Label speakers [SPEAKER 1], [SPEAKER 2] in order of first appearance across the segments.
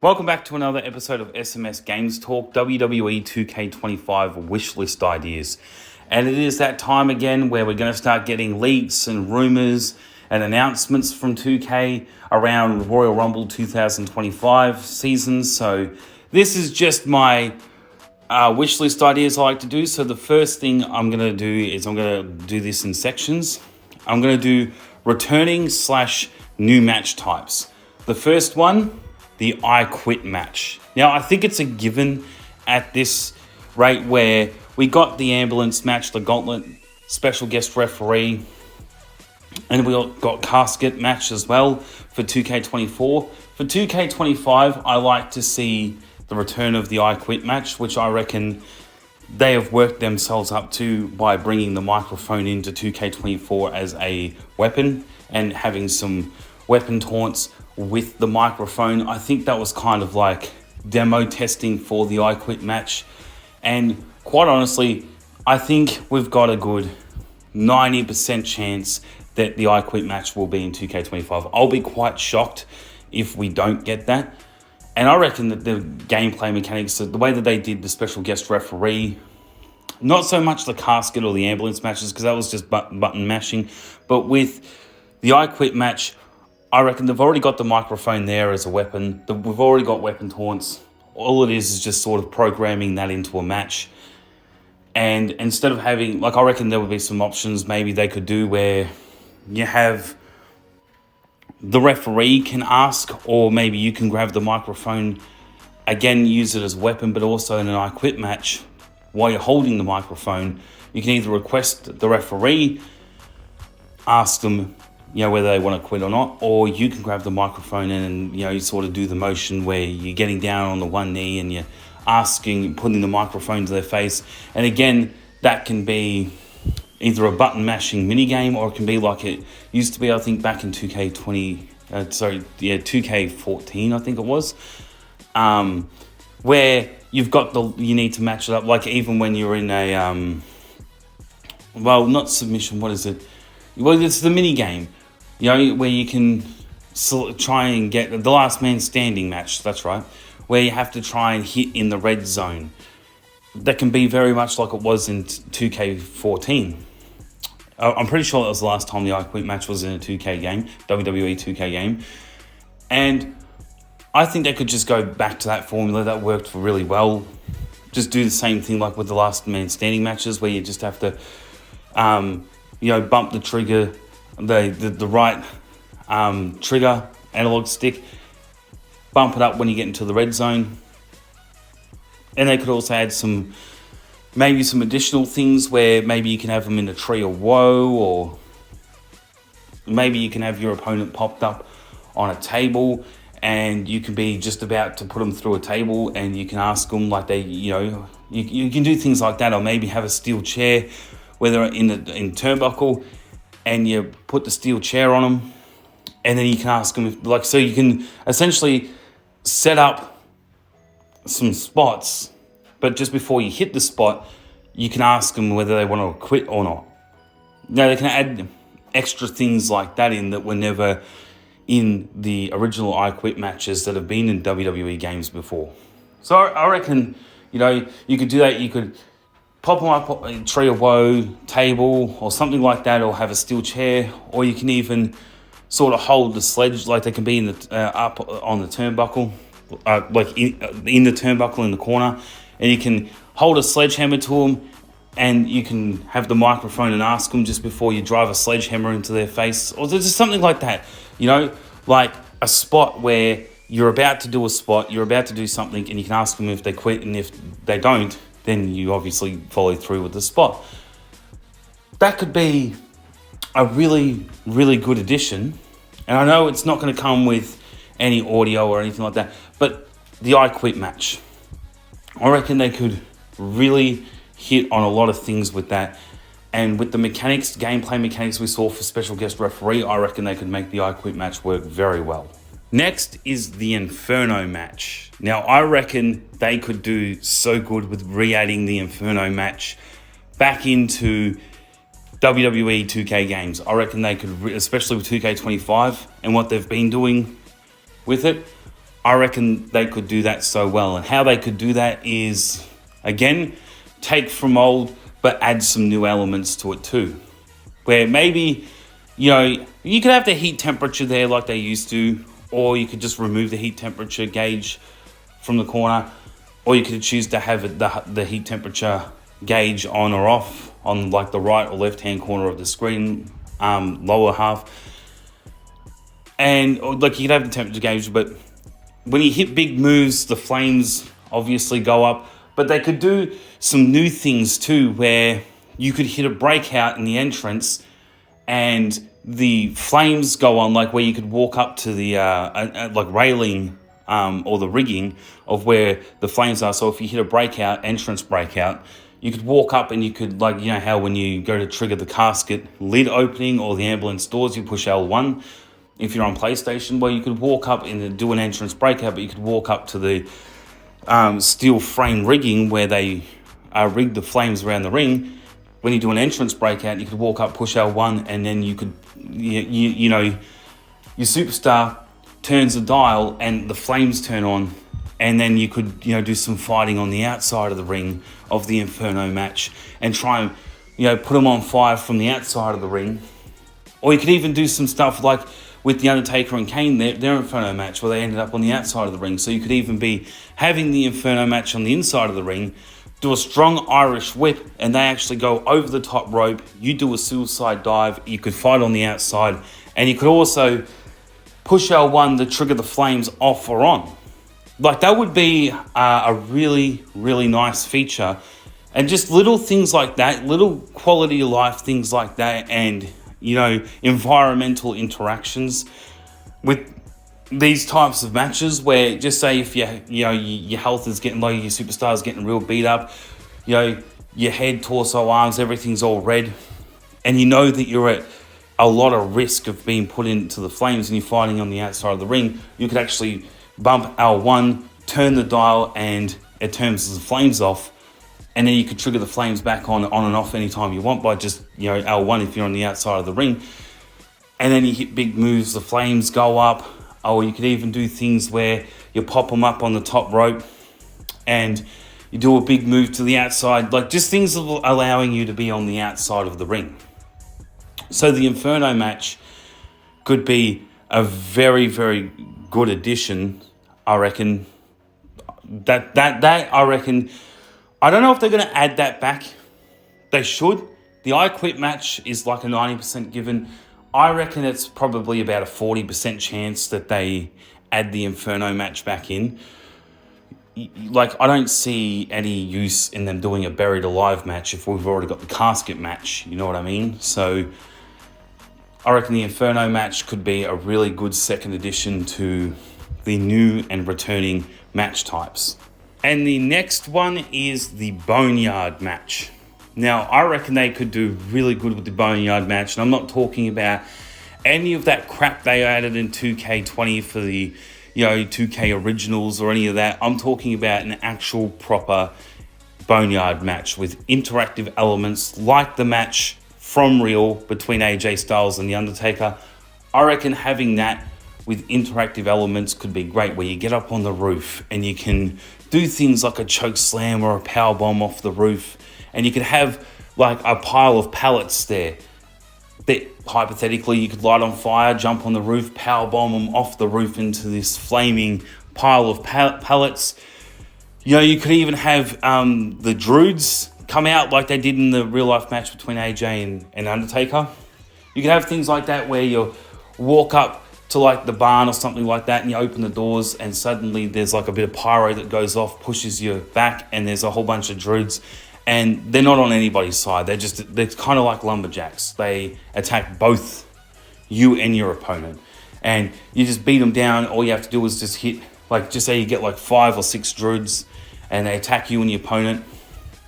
[SPEAKER 1] Welcome back to another episode of SMS Games Talk, WWE 2K25 Wishlist Ideas. And it is that time again where we're going to start getting leaks and rumours and announcements from 2K around Royal Rumble 2025 seasons. So this is just my wishlist ideas I like to do. So the first thing I'm going to do is I'm going to do this in sections. I'm going to do returning / new match types. The first one, the I Quit match. Now, I think it's a given at this rate where we got the ambulance match, the gauntlet, special guest referee, and we got casket match as well for 2K24. For 2K25, I like to see the return of the I Quit match, which I reckon they have worked themselves up to by bringing the microphone into 2K24 as a weapon and having some weapon taunts with the microphone. I think that was kind of like demo testing for the I Quit match. And quite honestly, I think we've got a good 90% chance that the I Quit match will be in 2K25. I'll be quite shocked if we don't get that. And I reckon that the gameplay mechanics, the way that they did the special guest referee, not so much the casket or the ambulance matches, because that was just button mashing, but with the I Quit match, I reckon they've already got the microphone there as a weapon. We've already got weapon taunts. All it is just sort of programming that into a match. And instead of having, I reckon there would be some options maybe they could do where you have the referee can ask, or maybe you can grab the microphone, again, use it as a weapon, but also in an I Quit match, while you're holding the microphone, you can either request the referee, ask them, whether they want to quit or not, or you can grab the microphone and, you sort of do the motion where you're getting down on the one knee and you're asking, putting the microphone to their face. And again, that can be either a button mashing mini game, or it can be like it used to be, I think, back in 2K14, I think it was, where you've got you need to match it up, like even when you're in a, not submission, what is it? Well, it's the mini game, where you can try and get the last man standing match. That's right, where you have to try and hit in the red zone. That can be very much like it was in 2K14. I'm pretty sure that was the last time the I Quit match was in a 2K game, WWE 2K game. And I think they could just go back to that formula. That worked really well. Just do the same thing like with the last man standing matches, where you just have to bump the trigger, the right trigger, analog stick, bump it up when you get into the red zone. And they could also add maybe some additional things where maybe you can have them in a tree of woe, or maybe you can have your opponent popped up on a table and you can be just about to put them through a table and you can ask them like you can do things like that, or maybe have a steel chair whether in turnbuckle, and you put the steel chair on them, and then you can ask them so you can essentially set up some spots, but just before you hit the spot, you can ask them whether they want to quit or not. Now, they can add extra things like that in that were never in the original I Quit matches that have been in WWE games before. So I reckon, you could do that. You could pop them up a tree of woe, table, or something like that, or have a steel chair, or you can even sort of hold the sledge, like they can be in the up on the turnbuckle, in the turnbuckle in the corner, and you can hold a sledgehammer to them, and you can have the microphone and ask them just before you drive a sledgehammer into their face, or just something like that, like a spot where you're about to do a spot, you're about to do something, and you can ask them if they quit, and if they don't, then you obviously follow through with the spot. That could be a really, really good addition. And I know it's not going to come with any audio or anything like that, but the I Quit match, I reckon they could really hit on a lot of things with that. And with the gameplay mechanics we saw for special guest referee, I reckon they could make the I Quit match work very well. Next is the Inferno match. Now, I reckon they could do so good with re-adding the Inferno match back into WWE 2K games. I reckon they could, especially with 2K25 and what they've been doing with it, I reckon they could do that so well. And how they could do that is, again, take from old, but add some new elements to it too. Where maybe, you could have the heat temperature there like they used to, or you could just remove the heat temperature gauge from the corner, or you could choose to have the heat temperature gauge on or off on like the right or left hand corner of the screen, lower half. And like you could have the temperature gauge, but when you hit big moves, the flames obviously go up. But they could do some new things too, where you could hit a breakout in the entrance and the flames go on, like where you could walk up to the like railing or the rigging of where the flames are. So if you hit a breakout, entrance breakout, you could walk up and you could, like, how when you go to trigger the casket lid opening or the ambulance doors, you push L1. If you're on PlayStation, well, you could walk up and do an entrance breakout, but you could walk up to the steel frame rigging where they rig the flames around the ring. When you do an entrance breakout, you could walk up, push L1, and then you could, your superstar turns the dial and the flames turn on, and then you could, do some fighting on the outside of the ring of the Inferno match and try and, put them on fire from the outside of the ring. Or you could even do some stuff like with The Undertaker and Kane, their Inferno match, where they ended up on the outside of the ring. So you could even be having the Inferno match on the inside of the ring, do a strong Irish whip, and they actually go over the top rope. You do a suicide dive. You could fight on the outside, and you could also push L1 to trigger the flames off or on. Like, that would be a really, really nice feature. And just little things like that, little quality of life things like that, and environmental interactions with these types of matches, where just say if your health is getting low, your superstar is getting real beat up, your head, torso, arms, everything's all red, and that you're at a lot of risk of being put into the flames and you're fighting on the outside of the ring, you could actually bump L1, turn the dial, and it turns the flames off. And then you could trigger the flames back on and off anytime you want by just, L1 if you're on the outside of the ring. And then you hit big moves, the flames go up. Or you could even do things where you pop them up on the top rope and you do a big move to the outside. Like, just things allowing you to be on the outside of the ring. So the Inferno match could be a very, very good addition, I reckon. That I reckon... I don't know if they're going to add that back. They should. The I Quit match is like a 90% given. I reckon it's probably about a 40% chance that they add the Inferno match back in. Like, I don't see any use in them doing a Buried Alive match if we've already got the casket match. You know what I mean? So I reckon the Inferno match could be a really good second addition to the new and returning match types. And the next one is the Boneyard match. Now, I reckon they could do really good with the Boneyard match. And I'm not talking about any of that crap they added in 2K20 for the, 2K originals or any of that. I'm talking about an actual proper Boneyard match with interactive elements like the match from Real between AJ Styles and The Undertaker. I reckon having that with interactive elements could be great, where you get up on the roof and you can do things like a choke slam or a power bomb off the roof, and you could have like a pile of pallets there that hypothetically you could light on fire, jump on the roof, power bomb them off the roof into this flaming pile of pallets. You could even have the Druids come out like they did in the real life match between AJ and Undertaker. You could have things like that where you walk up to like the barn or something like that, and you open the doors and suddenly there's like a bit of pyro that goes off, pushes you back, and there's a whole bunch of Druids, and they're not on anybody's side. They're kind of like lumberjacks. They attack both you and your opponent, and you just beat them down. All you have to do is just hit, like, just say you get like 5 or 6 Druids and they attack you and your opponent.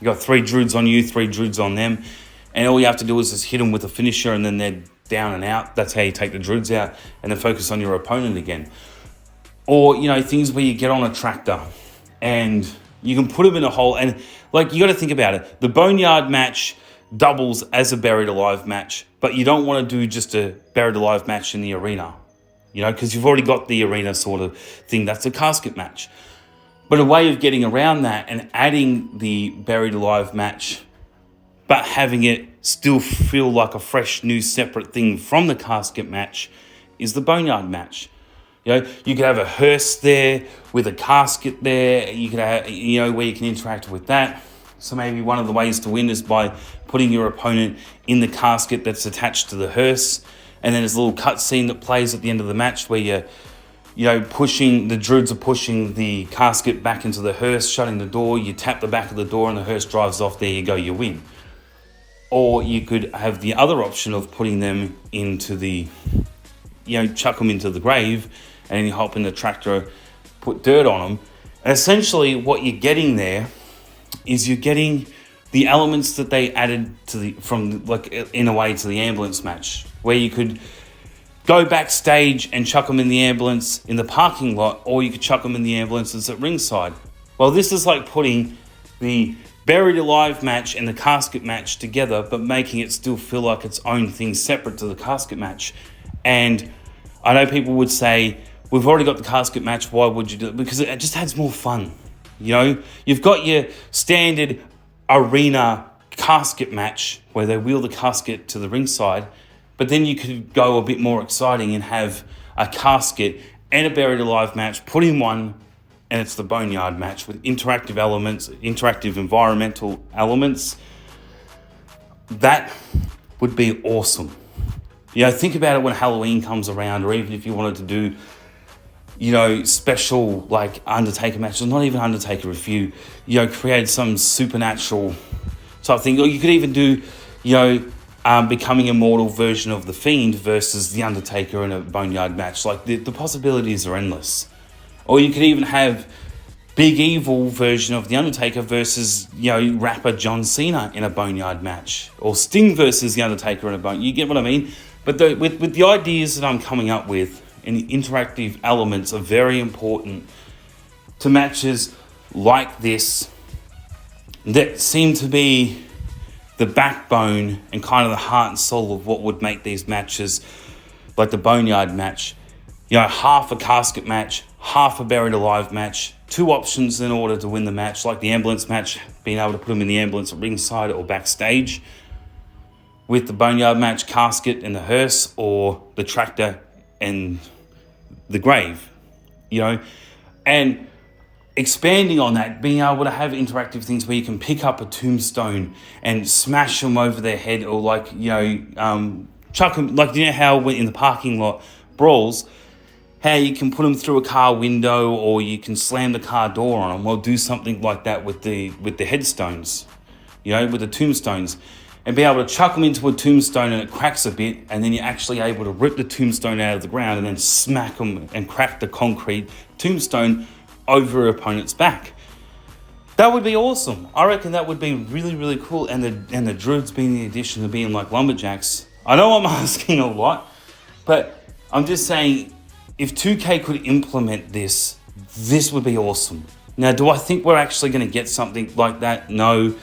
[SPEAKER 1] You got 3 Druids on you, 3 Druids on them, and all you have to do is just hit them with a finisher, and then they're down and out. That's how you take the Druids out, and then focus on your opponent again. Or, things where you get on a tractor and you can put them in a hole, and like, you got to think about it. The Boneyard match doubles as a Buried Alive match, but you don't want to do just a Buried Alive match in the arena. because you've already got the arena sort of thing. That's a casket match. But a way of getting around that and adding the buried alive match, but having it still feel like a fresh, new, separate thing from the casket match, is the boneyard match. You could have a hearse there with a casket there. You could have, where you can interact with that. So maybe one of the ways to win is by putting your opponent in the casket that's attached to the hearse, and then there's a little cutscene that plays at the end of the match where the druids are pushing the casket back into the hearse, shutting the door. You tap the back of the door and the hearse drives off. There you go, you win. Or you could have the other option of putting them into the, chuck them into the grave, and then you hop in the tractor, put dirt on them. And essentially what you're getting there is you're getting the elements that they added to in a way to the ambulance match, where you could go backstage and chuck them in the ambulance in the parking lot, or you could chuck them in the ambulances at ringside. Well, this is like putting the buried alive match and the casket match together, but making it still feel like its own thing separate to the casket match. And I know people would say, we've already got the casket match, why would you do it? Because it just adds more fun. You've got your standard arena casket match where they wheel the casket to the ringside, but then you could go a bit more exciting and have a casket and a buried alive match put in one, and it's the boneyard match with interactive elements, interactive environmental elements. That would be awesome. Think about it when Halloween comes around, or even if you wanted to do, special like Undertaker matches, not even Undertaker, if you, created some supernatural type thing, or you could even do, becoming immortal version of The Fiend versus The Undertaker in a boneyard match. Like the possibilities are endless. Or you could even have Big Evil version of The Undertaker versus, rapper John Cena in a boneyard match. Or Sting versus The Undertaker in a boneyard. You get what I mean? But with the ideas that I'm coming up with, and the interactive elements are very important to matches like this that seem to be the backbone and kind of the heart and soul of what would make these matches, like the boneyard match, half a casket match, half a buried alive match, two options in order to win the match, like the ambulance match, being able to put them in the ambulance at ringside or backstage, with the boneyard match, casket and the hearse, or the tractor and the grave, and expanding on that, being able to have interactive things where you can pick up a tombstone and smash them over their head, or chuck them, how in the parking lot brawls, how you can put them through a car window, or you can slam the car door on them. Well, do something like that with the headstones, with the tombstones, and be able to chuck them into a tombstone and it cracks a bit, and then you're actually able to rip the tombstone out of the ground and then smack them and crack the concrete tombstone over your opponent's back. That would be awesome. I reckon that would be really, really cool. And the druids being the addition of being like lumberjacks. I know I'm asking a lot, but I'm just saying, if 2K could implement this would be awesome. Now, do I think we're actually going to get something like that? No.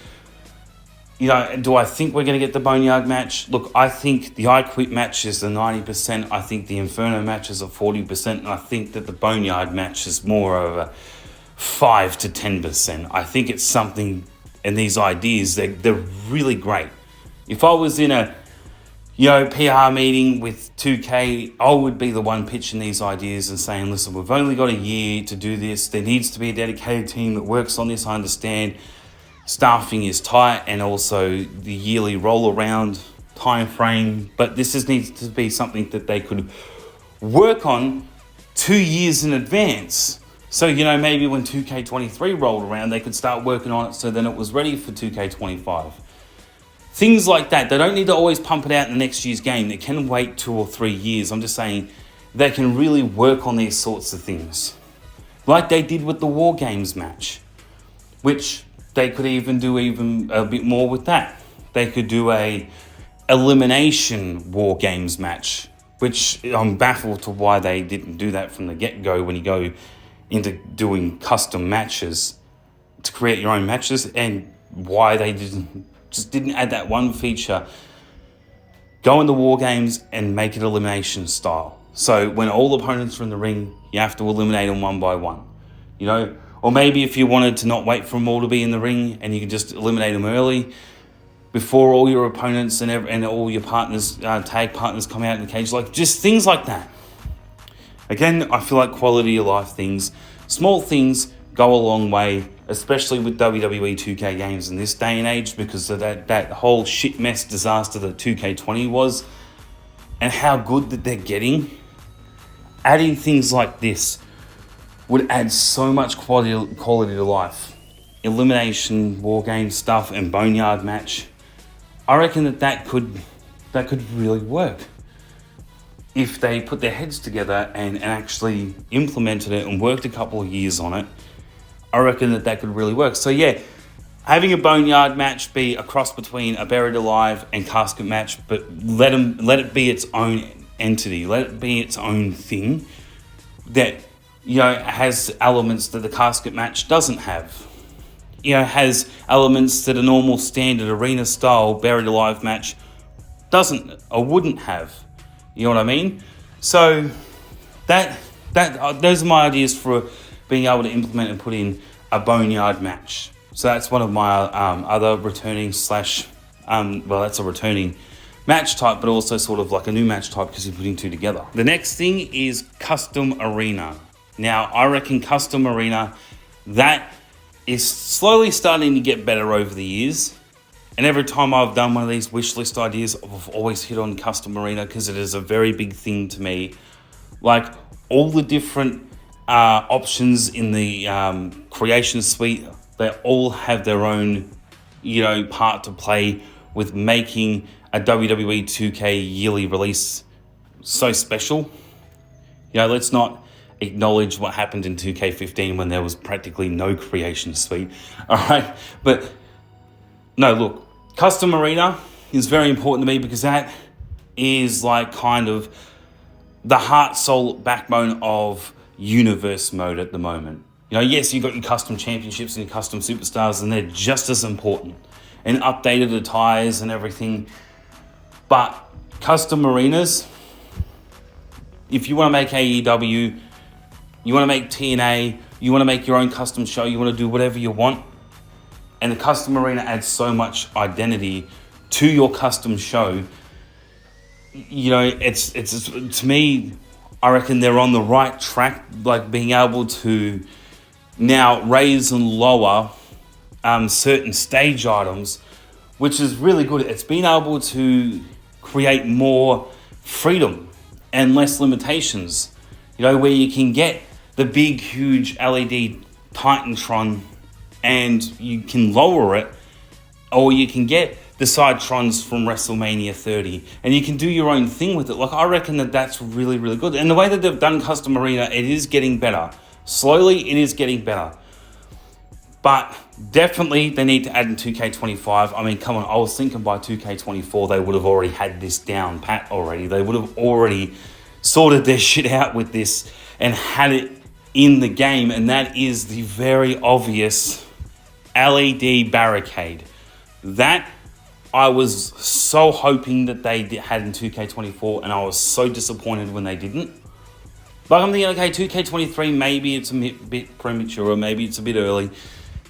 [SPEAKER 1] Do I think we're going to get the boneyard match? Look, I think the I Quit match is the 90%. I think the Inferno match is a 40%. And I think that the boneyard match is more of a 5 to 10%. I think it's something, and these ideas, they're really great. If I was in a PR meeting with 2K, I would be the one pitching these ideas and saying, listen, we've only got a year to do this. There needs to be a dedicated team that works on this. I understand staffing is tight, and also the yearly roll around time frame, but needs to be something that they could work on 2 years in advance. So, maybe when 2K23 rolled around, they could start working on it so then it was ready for 2K25. Things like that. They don't need to always pump it out in the next year's game. They can wait 2 or 3 years. I'm just saying they can really work on these sorts of things. Like they did with the War Games match, which they could even do a bit more with that. They could do a elimination War Games match, which I'm baffled to why they didn't do that from the get-go when you go into doing custom matches to create your own matches, and why they didn't add that one feature. Go in the War Games and make it elimination style. So when all opponents are in the ring, you have to eliminate them one by one, Or maybe if you wanted to not wait for them all to be in the ring and you can just eliminate them early before all your opponents and all your partners, tag partners come out in the cage, like just things like that. Again, I feel like quality of life things, small things go a long way, especially with WWE 2K games in this day and age because of that whole shit mess disaster that 2K20 was and how good that they're getting. Adding things like this would add so much quality to life. Elimination, war game stuff, and boneyard match. I reckon that could really work if they put their heads together and actually implemented it and worked a couple of years on it. I reckon that could really work. So yeah, having a boneyard match be a cross between a buried alive and casket match, but let it be its own entity, let it be its own thing that has elements that the casket match doesn't have. Has elements that a normal standard arena style buried alive match doesn't or wouldn't have. You know what I mean? So those are my ideas for being able to implement and put in a boneyard match. So that's one of my other returning that's a returning match type, but also sort of like a new match type because you're putting two together. The next thing is custom arena. Now, I reckon custom arena, that is slowly starting to get better over the years. And every time I've done one of these wish list ideas, I've always hit on custom arena because it is a very big thing to me. Like all the different options in the creation suite, they all have their own, part to play with making a WWE 2K yearly release so special. Let's not acknowledge what happened in 2K15 when there was practically no creation suite. All right, but no, look. Custom arena is very important to me because that is like kind of the heart, soul, backbone of universe mode at the moment. Yes, you've got your custom championships and your custom superstars and they're just as important and updated attires and everything. But custom arenas, if you want to make AEW, you want to make TNA, you want to make your own custom show, you want to do whatever you want, and the custom arena adds so much identity to your custom show. It's to me, I reckon they're on the right track, like being able to now raise and lower certain stage items, which is really good. It's been able to create more freedom and less limitations, where you can get the big, huge LED Titantron and you can lower it, or you can get the Sidetrons from WrestleMania 30 and you can do your own thing with it. Like, I reckon that's really, really good. And the way that they've done custom arena, it is getting better. Slowly, it is getting better. But definitely, they need to add in 2K25. I mean, come on, I was thinking by 2K24, they would have already had this down pat already. They would have already sorted their shit out with this and had it in the game. And that is the very obvious LED barricade. That I was so hoping that they had in 2K24, and I was so disappointed when they didn't. But I'm thinking, okay, 2K23, maybe it's a bit premature, or maybe it's a bit early.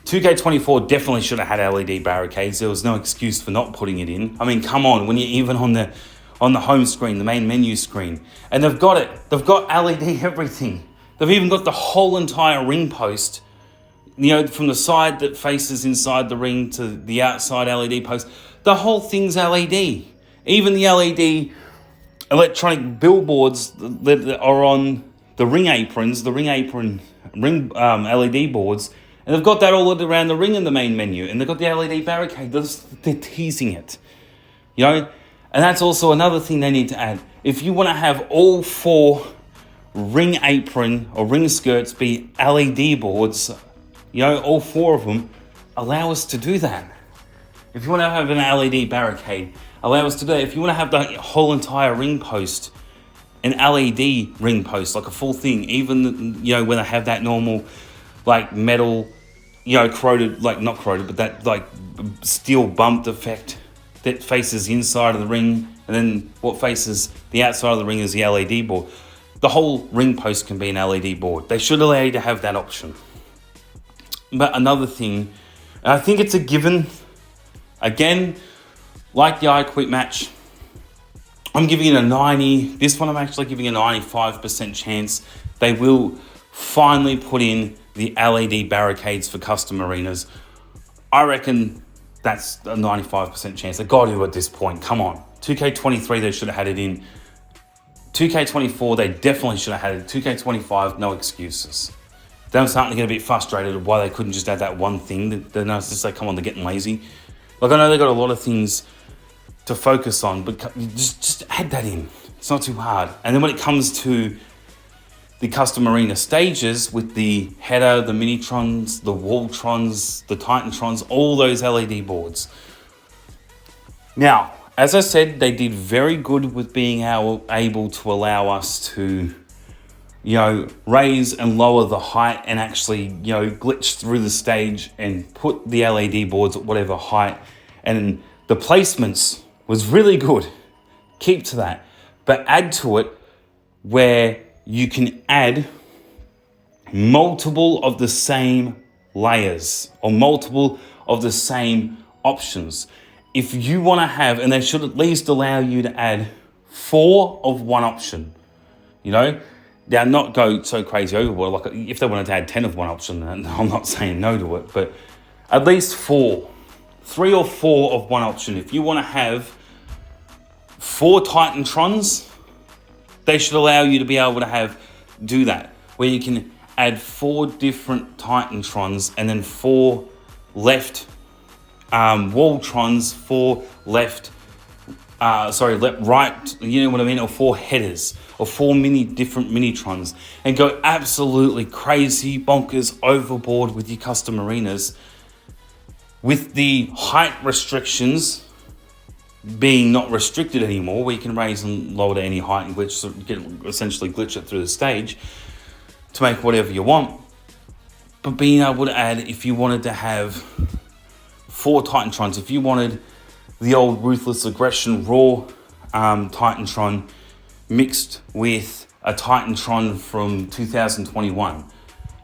[SPEAKER 1] 2K24 definitely should have had LED barricades. There was no excuse for not putting it in. I mean, come on, when you're even on the home screen, the main menu screen, and they've got it. They've got LED everything. They've even got the whole entire ring post, from the side that faces inside the ring to the outside LED post. The whole thing's LED. Even the LED electronic billboards that are on the ring aprons, ring LED boards, and they've got that all around the ring in the main menu, and they've got the LED barricade. They're teasing it, And that's also another thing they need to add. If you want to have all 4 ring apron or ring skirts be LED boards, all 4 of them, allow us to do that. If you want to have an LED barricade, allow us to do that. If you want to have the whole entire ring post, an LED ring post, like a full thing, even, when they have that normal, like, metal, corroded, like, not corroded, but that, like, steel bumped effect that faces the inside of the ring, and then what faces the outside of the ring is the LED board. the whole ring post can be an LED board. They should allow you to have that option. But another thing, and I think it's a given, again, like the I Quit match, I'm giving it a 90. This one I'm actually giving a 95% chance they will finally put in the LED barricades for custom arenas. I reckon that's a 95% chance. They got to at this point. Come on. 2K23, they should have had it in. 2K24, they definitely should have had it. 2K25, no excuses. Then I'm starting to get a bit frustrated of why they couldn't just add that one thing. Then I was just like, come on, they're getting lazy. Like, I know they got a lot of things to focus on, but just add that in. It's not too hard. And then when it comes to the custom arena stages with the header, the Minitrons, the Walltrons, the Titantrons, all those LED boards. Now, as I said, they did very good with being able to allow us to, raise and lower the height and actually, glitch through the stage and put the LED boards at whatever height. And the placements was really good. Keep to that. But add to it where you can add multiple of the same layers or multiple of the same options. If you want to have, and they should at least allow you to add 4 of one option, now not go so crazy overboard. Like if they wanted to add 10 of one option, then I'm not saying no to it, but at least 4, 3 or 4 of one option. If you want to have 4 Titantrons, they should allow you to be able to do that, where you can add 4 different Titantrons and then 4 left Walltrons, 4 left, right, you know what I mean, or 4 headers, or 4 different Minitrons, and go absolutely crazy, bonkers, overboard with your custom arenas, with the height restrictions being not restricted anymore, where you can raise and lower to any height and essentially glitch it through the stage to make whatever you want. But being able to add, if you wanted to have 4 Titantrons, if you wanted the old Ruthless Aggression Raw Titantron mixed with a Titantron from 2021,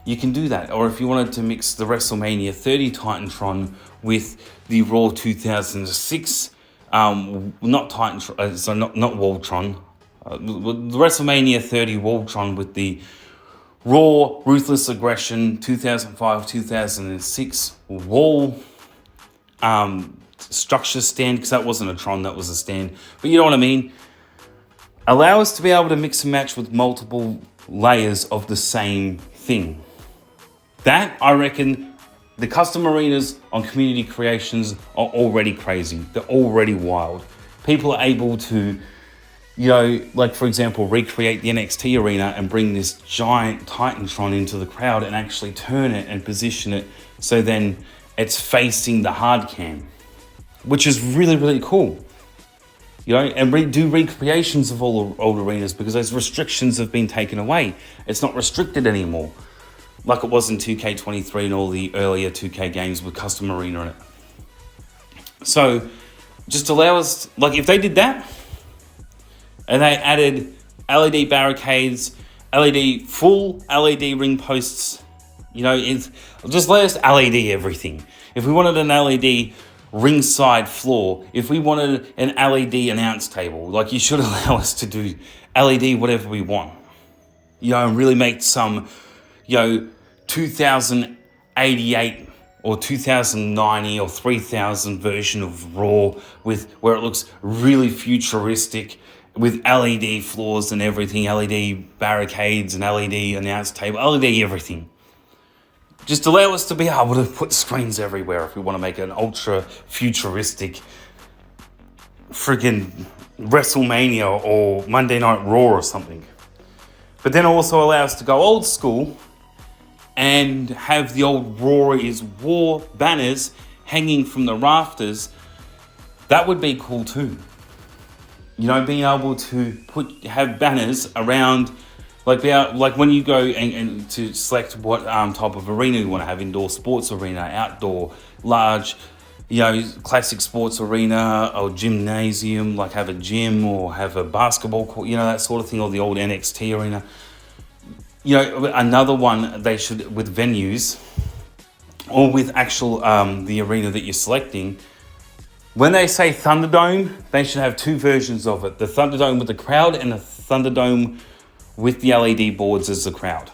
[SPEAKER 1] you can do that. Or if you wanted to mix the WrestleMania 30 Titantron with the Raw 2006 not Titantron, so not Walltron. The WrestleMania 30 Walltron with the Raw Ruthless Aggression 2005-2006 wall structure stand, because that wasn't a Tron, that was a stand. But you know what I mean? Allow us to be able to mix and match with multiple layers of the same thing. That, I reckon, the custom arenas on community creations are already crazy. They're already wild. People are able to, like for example, recreate the NXT arena and bring this giant Titantron into the crowd and actually turn it and position it so then it's facing the hard cam, which is really, really cool. And do recreations of all old arenas, because those restrictions have been taken away. It's not restricted anymore, like it was in 2K23 and all the earlier 2K games with custom arena in it. So just allow us, like if they did that and they added LED barricades, full LED ring posts, just let us LED everything. If we wanted an LED ringside floor, if we wanted an LED announce table, like you should allow us to do LED whatever we want, and really make some, 2088 or 2090 or 3000 version of Raw where it looks really futuristic with LED floors and everything, LED barricades and LED announce table, LED everything. Just allow us to be able to put screens everywhere if we want to make an ultra futuristic friggin' WrestleMania or Monday Night Raw or something. But then also allow us to go old school and have the old Raw is War banners hanging from the rafters. That would be cool too. Being able to have banners around, like when you go and to select what type of arena you want to have, indoor sports arena, outdoor, large classic sports arena or gymnasium, like have a gym or have a basketball court, that sort of thing, or the old NXT arena. Another one they should, with venues or with actual the arena that you're selecting, when they say Thunderdome, they should have two versions of it: the Thunderdome with the crowd and the Thunderdome with the LED boards as the crowd.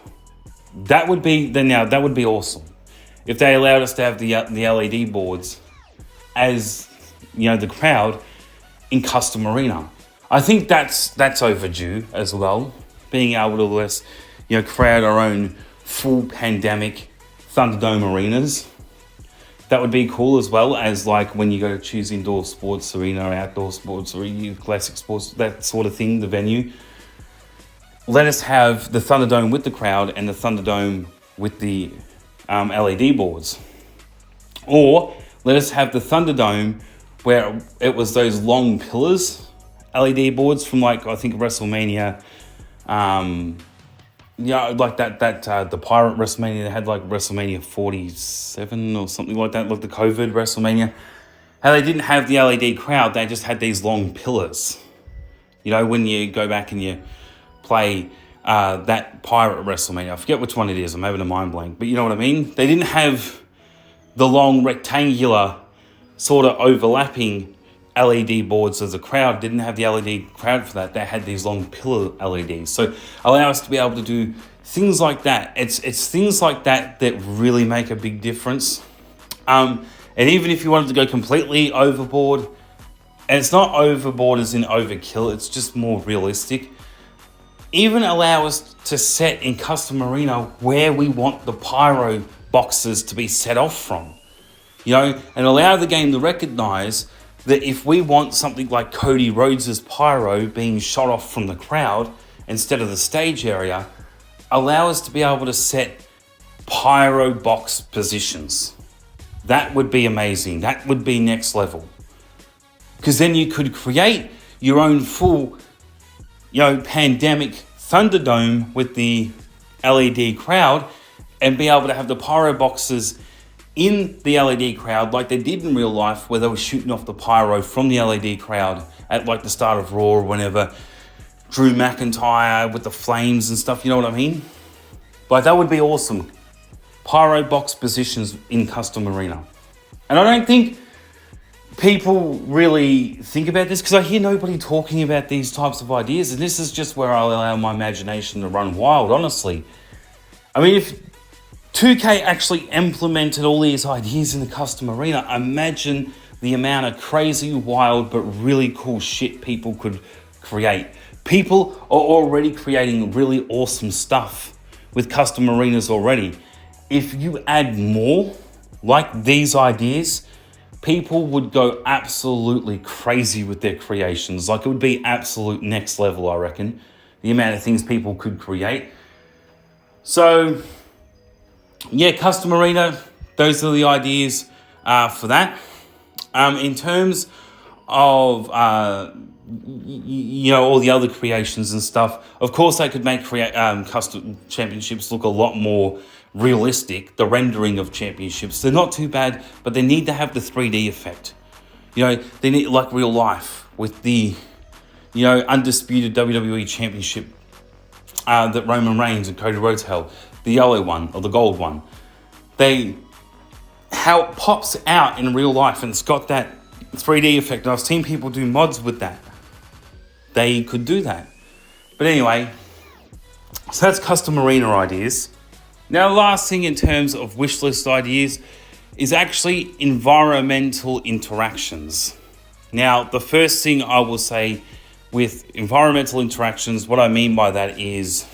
[SPEAKER 1] That would be awesome if they allowed us to have the LED boards as the crowd in custom arena. I think that's overdue as well. Being able to let create our own full pandemic Thunderdome arenas. That would be cool, as well as like when you go to choose indoor sports arena or outdoor sports arena, classic sports, that sort of thing, the venue. Let us have the Thunderdome with the crowd and the Thunderdome with the LED boards. Or let us have the Thunderdome where it was those long pillars, LED boards from I think WrestleMania. Like the Pirate WrestleMania, they had like WrestleMania 47 or something like that, like the COVID WrestleMania. How they didn't have the LED crowd, they just had these long pillars. When you go back and you play that Pirate WrestleMania, I forget which one it is, I'm having a mind blank, but you know what I mean? They didn't have the long rectangular sort of overlapping LED boards as a crowd. Didn't have the LED crowd for that. They had these long pillar LEDs. So allow us to be able to do things like that. It's things like that that really make a big difference. And even if you wanted to go completely overboard, and it's not overboard as in overkill, it's just more realistic. Even allow us to set in custom arena where we want the pyro boxes to be set off from. And allow the game to recognize that if we want something like Cody Rhodes' pyro being shot off from the crowd instead of the stage area, allow us to be able to set pyro box positions. That would be amazing. That would be next level. Because then you could create your own full, pandemic Thunderdome with the LED crowd and be able to have the pyro boxes in the LED crowd like they did in real life, where they were shooting off the pyro from the LED crowd at like the start of Raw or whenever, Drew McIntyre with the flames and stuff, you know what I mean? Like, that would be awesome. Pyro box positions in custom arena. And I don't think people really think about this, because I hear nobody talking about these types of ideas, and this is just where I'll allow my imagination to run wild, honestly. I mean, if 2K actually implemented all these ideas in the custom arena, imagine the amount of crazy, wild, but really cool shit people could create. People are already creating really awesome stuff with custom arenas already. If you add more like these ideas, people would go absolutely crazy with their creations. Like, it would be absolute next level, I reckon, the amount of things people could create. So yeah, custom arena, those are the ideas for that. In terms of all the other creations and stuff, of course they could make custom championships look a lot more realistic. The rendering of championships, they're not too bad, but they need to have the 3D effect. They need, like real life, with the undisputed WWE championship that Roman Reigns and Cody Rhodes held. The yellow one or the gold one, how it pops out in real life, and it's got that 3D effect. And I've seen people do mods with that. They could do that. But anyway, so that's custom arena ideas. Now, the last thing in terms of wish list ideas is actually environmental interactions. Now, the first thing I will say with environmental interactions, what I mean by that is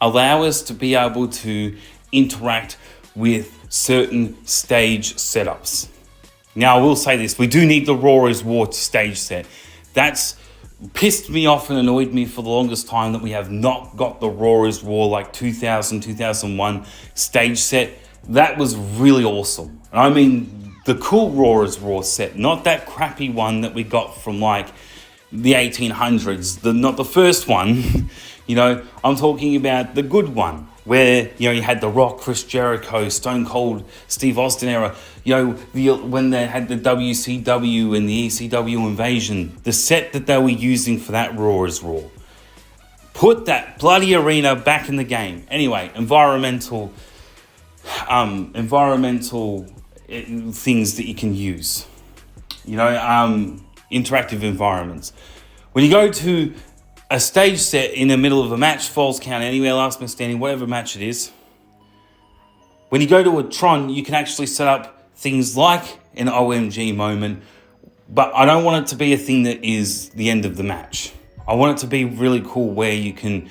[SPEAKER 1] allow us to be able to interact with certain stage setups. Now, I will say this, we do need the Raw is War stage set. That's pissed me off and annoyed me for the longest time, that we have not got the Raw is War like 2000, 2001 stage set. That was really awesome. And I mean the cool Raw is Raw set, not that crappy one that we got from like the 1800s, not the first one. I'm talking about the good one, where, you had The Rock, Chris Jericho, Stone Cold, Steve Austin era, when they had the WCW and the ECW invasion, the set that they were using for that Raw is Raw. Put that bloody arena back in the game. Anyway, environmental things that you can use. Interactive environments. When you go to a stage set in the middle of a match, falls count anywhere, last man standing, whatever match it is. When you go to a Tron, you can actually set up things like an OMG moment, but I don't want it to be a thing that is the end of the match. I want it to be really cool where you can,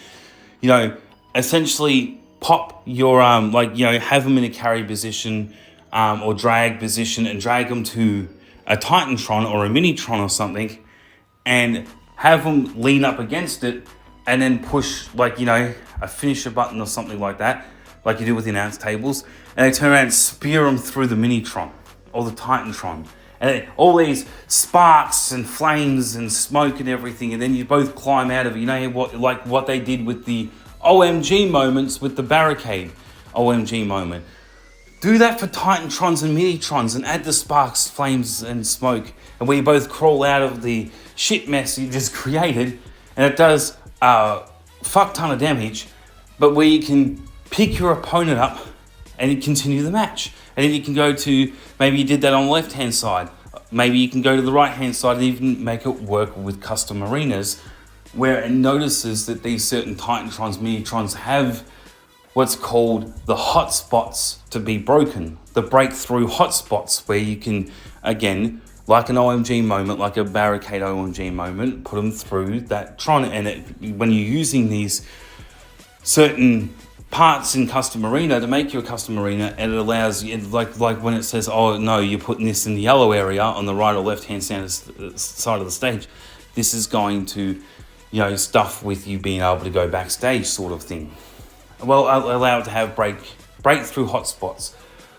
[SPEAKER 1] essentially pop your, have them in a carry position or drag position and drag them to a Titantron or a Minitron or something and have them lean up against it and then push a finisher button or something like that, like you do with the announce tables, and they turn around and spear them through the Minitron or the Titantron. And all these sparks and flames and smoke and everything, and then you both climb out of it. What they did with the OMG moments with the barricade OMG moment. Do that for Titantrons and Minitrons and add the sparks, flames and smoke, and where you both crawl out of the shit mess you just created, and it does a fuck ton of damage, but where you can pick your opponent up and you continue the match. And then you can go to, maybe you did that on the left-hand side. Maybe you can go to the right-hand side and even make it work with custom arenas where it notices that these certain Titantrons, Minitrons have what's called the hotspots to be broken. The breakthrough hotspots where you can, again, like an OMG moment, like a barricade OMG moment, put them through that Tron. And when you're using these certain parts in custom arena to make you a custom arena, and it allows you, like when it says, oh no, you're putting this in the yellow area on the right or left hand side of the stage, this is going to stuff with you being able to go backstage sort of thing. Well, allow it to have breakthrough hotspots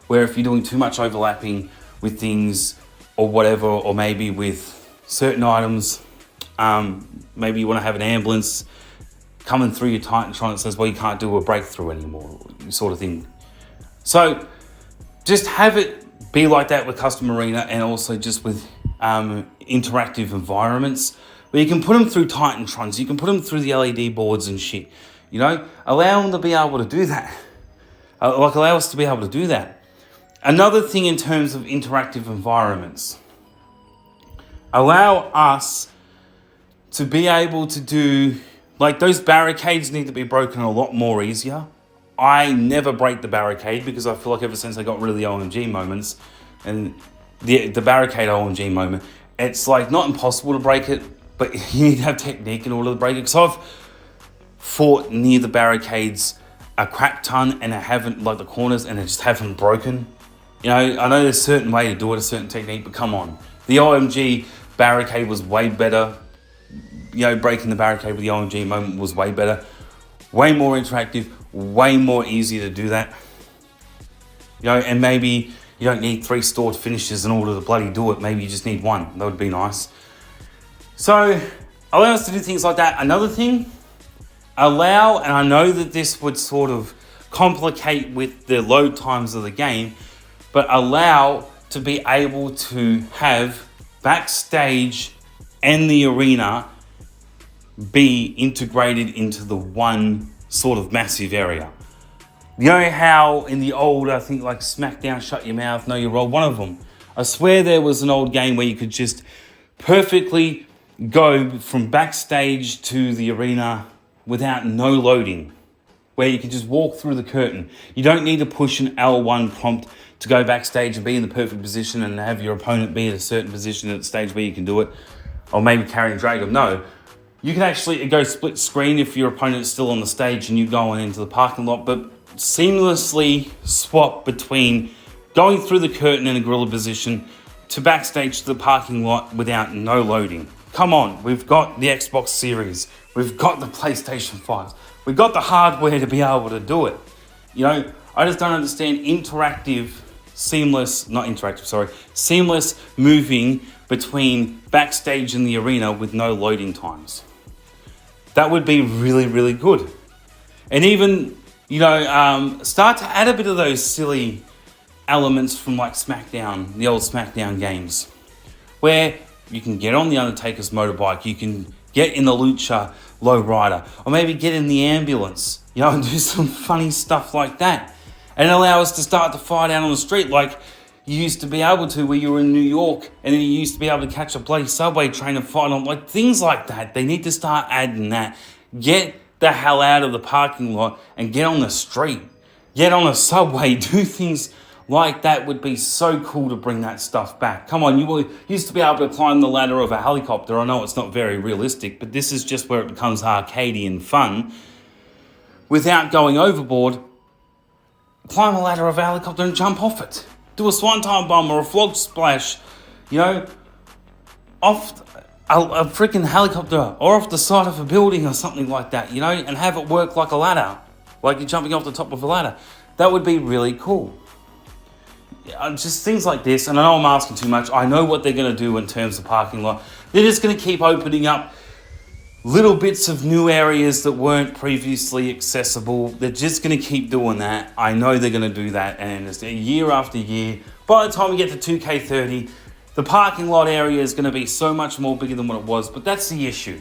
[SPEAKER 1] where if you're doing too much overlapping with things or whatever, or maybe with certain items, maybe you want to have an ambulance coming through your Titantron, it says, well, you can't do a breakthrough anymore, sort of thing. So just have it be like that with custom arena, and also just with interactive environments where you can put them through Titantrons, you can put them through the LED boards and shit. Allow them to be able to do that. Allow us to be able to do that. Another thing in terms of interactive environments, allow us to be able to do, those barricades need to be broken a lot more easier. I never break the barricade because I feel like ever since I got rid of the OMG moments and the barricade OMG moment, it's not impossible to break it, but you need to have technique in order to break it. Because I've fought near the barricades a crap ton and I haven't, the corners, and I just haven't broken. I know there's a certain way to do it, a certain technique, but come on. The OMG barricade was way better. Breaking the barricade with the OMG moment was way better. Way more interactive, way more easy to do that. And maybe you don't need 3 stored finishes in order to bloody do it. Maybe you just need 1. That would be nice. So, allow us to do things like that. Another thing, and I know that this would sort of complicate with the load times of the game, but allow to be able to have backstage and the arena be integrated into the one sort of massive area. You know how in the old, I think SmackDown, Shut Your Mouth, Know Your Role, one of them, I swear there was an old game where you could just perfectly go from backstage to the arena without no loading, where you can just walk through the curtain. You don't need to push an L1 prompt to go backstage and be in the perfect position and have your opponent be at a certain position at the stage where you can do it, or maybe carry and drag them. No, you can actually go split screen if your opponent's still on the stage and you going into the parking lot, but seamlessly swap between going through the curtain in a gorilla position to backstage to the parking lot without no loading. Come on, we've got the Xbox Series, we've got the PlayStation 5, we've got the hardware to be able to do it. I just don't understand seamless moving between backstage and the arena with no loading times. That would be really, really good. And even, Start to add a bit of those silly elements from like SmackDown, the old SmackDown games, where you can get on the Undertaker's motorbike, you can get in the Lucha lowrider, or maybe get in the ambulance, and do some funny stuff like that, and allow us to start to fight out on the street like you used to be able to where you were in New York, and then you used to be able to catch a bloody subway train and fight on, like things like that. They need to start adding that. Get the hell out of the parking lot and get on the street. Get on a subway, do things like that. Would be so cool to bring that stuff back. Come on, you used to be able to climb the ladder of a helicopter. I know it's not very realistic, but this is just where it becomes arcadey and fun. Without going overboard, climb a ladder of a helicopter and jump off it. Do a swanton bomb or a frog splash, off a freaking helicopter or off the side of a building or something like that, and have it work like a ladder, like you're jumping off the top of a ladder. That would be really cool. Just things like this, and I know I'm asking too much. I know what they're going to do in terms of parking lot. They're just going to keep opening up little bits of new areas that weren't previously accessible. They're just going to keep doing that. I know they're going to do that, and it's year after year. By the time we get to 2K30, the parking lot area is going to be so much more bigger than what it was. But that's the issue.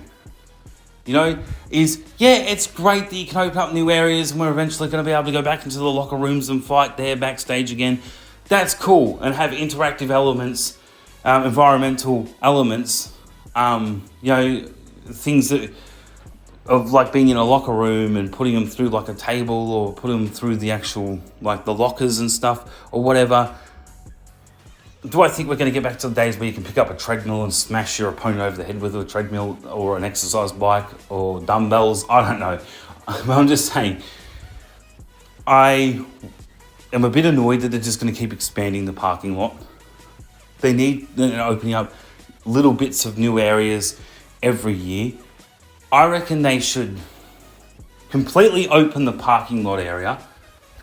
[SPEAKER 1] It's great that you can open up new areas and we're eventually going to be able to go back into the locker rooms and fight there backstage again. That's cool, and have interactive elements, environmental elements, things that of like being in a locker room and putting them through like a table, or put them through the actual like the lockers and stuff or whatever. Do I think we're going to get back to the days where you can pick up a treadmill and smash your opponent over the head with a treadmill, or an exercise bike, or dumbbells? I don't know. I'm just saying, I am a bit annoyed that they're just going to keep expanding the parking lot. They need opening up little bits of new areas every year. I reckon they should completely open the parking lot area,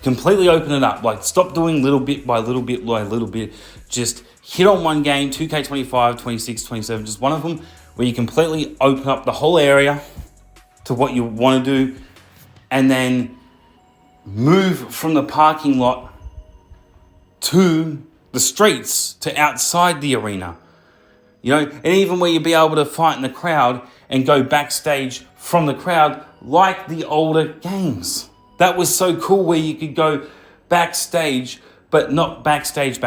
[SPEAKER 1] completely open it up. Like, stop doing little bit by little bit by little bit. Just hit on one game, 2K25, 26, 27, just one of them, where you completely open up the whole area to what you want to do, and then move from the parking lot to the streets, to outside the arena. And even where you'd be able to fight in the crowd and go backstage from the crowd like the older games. That was so cool, where you could go backstage, but not backstage,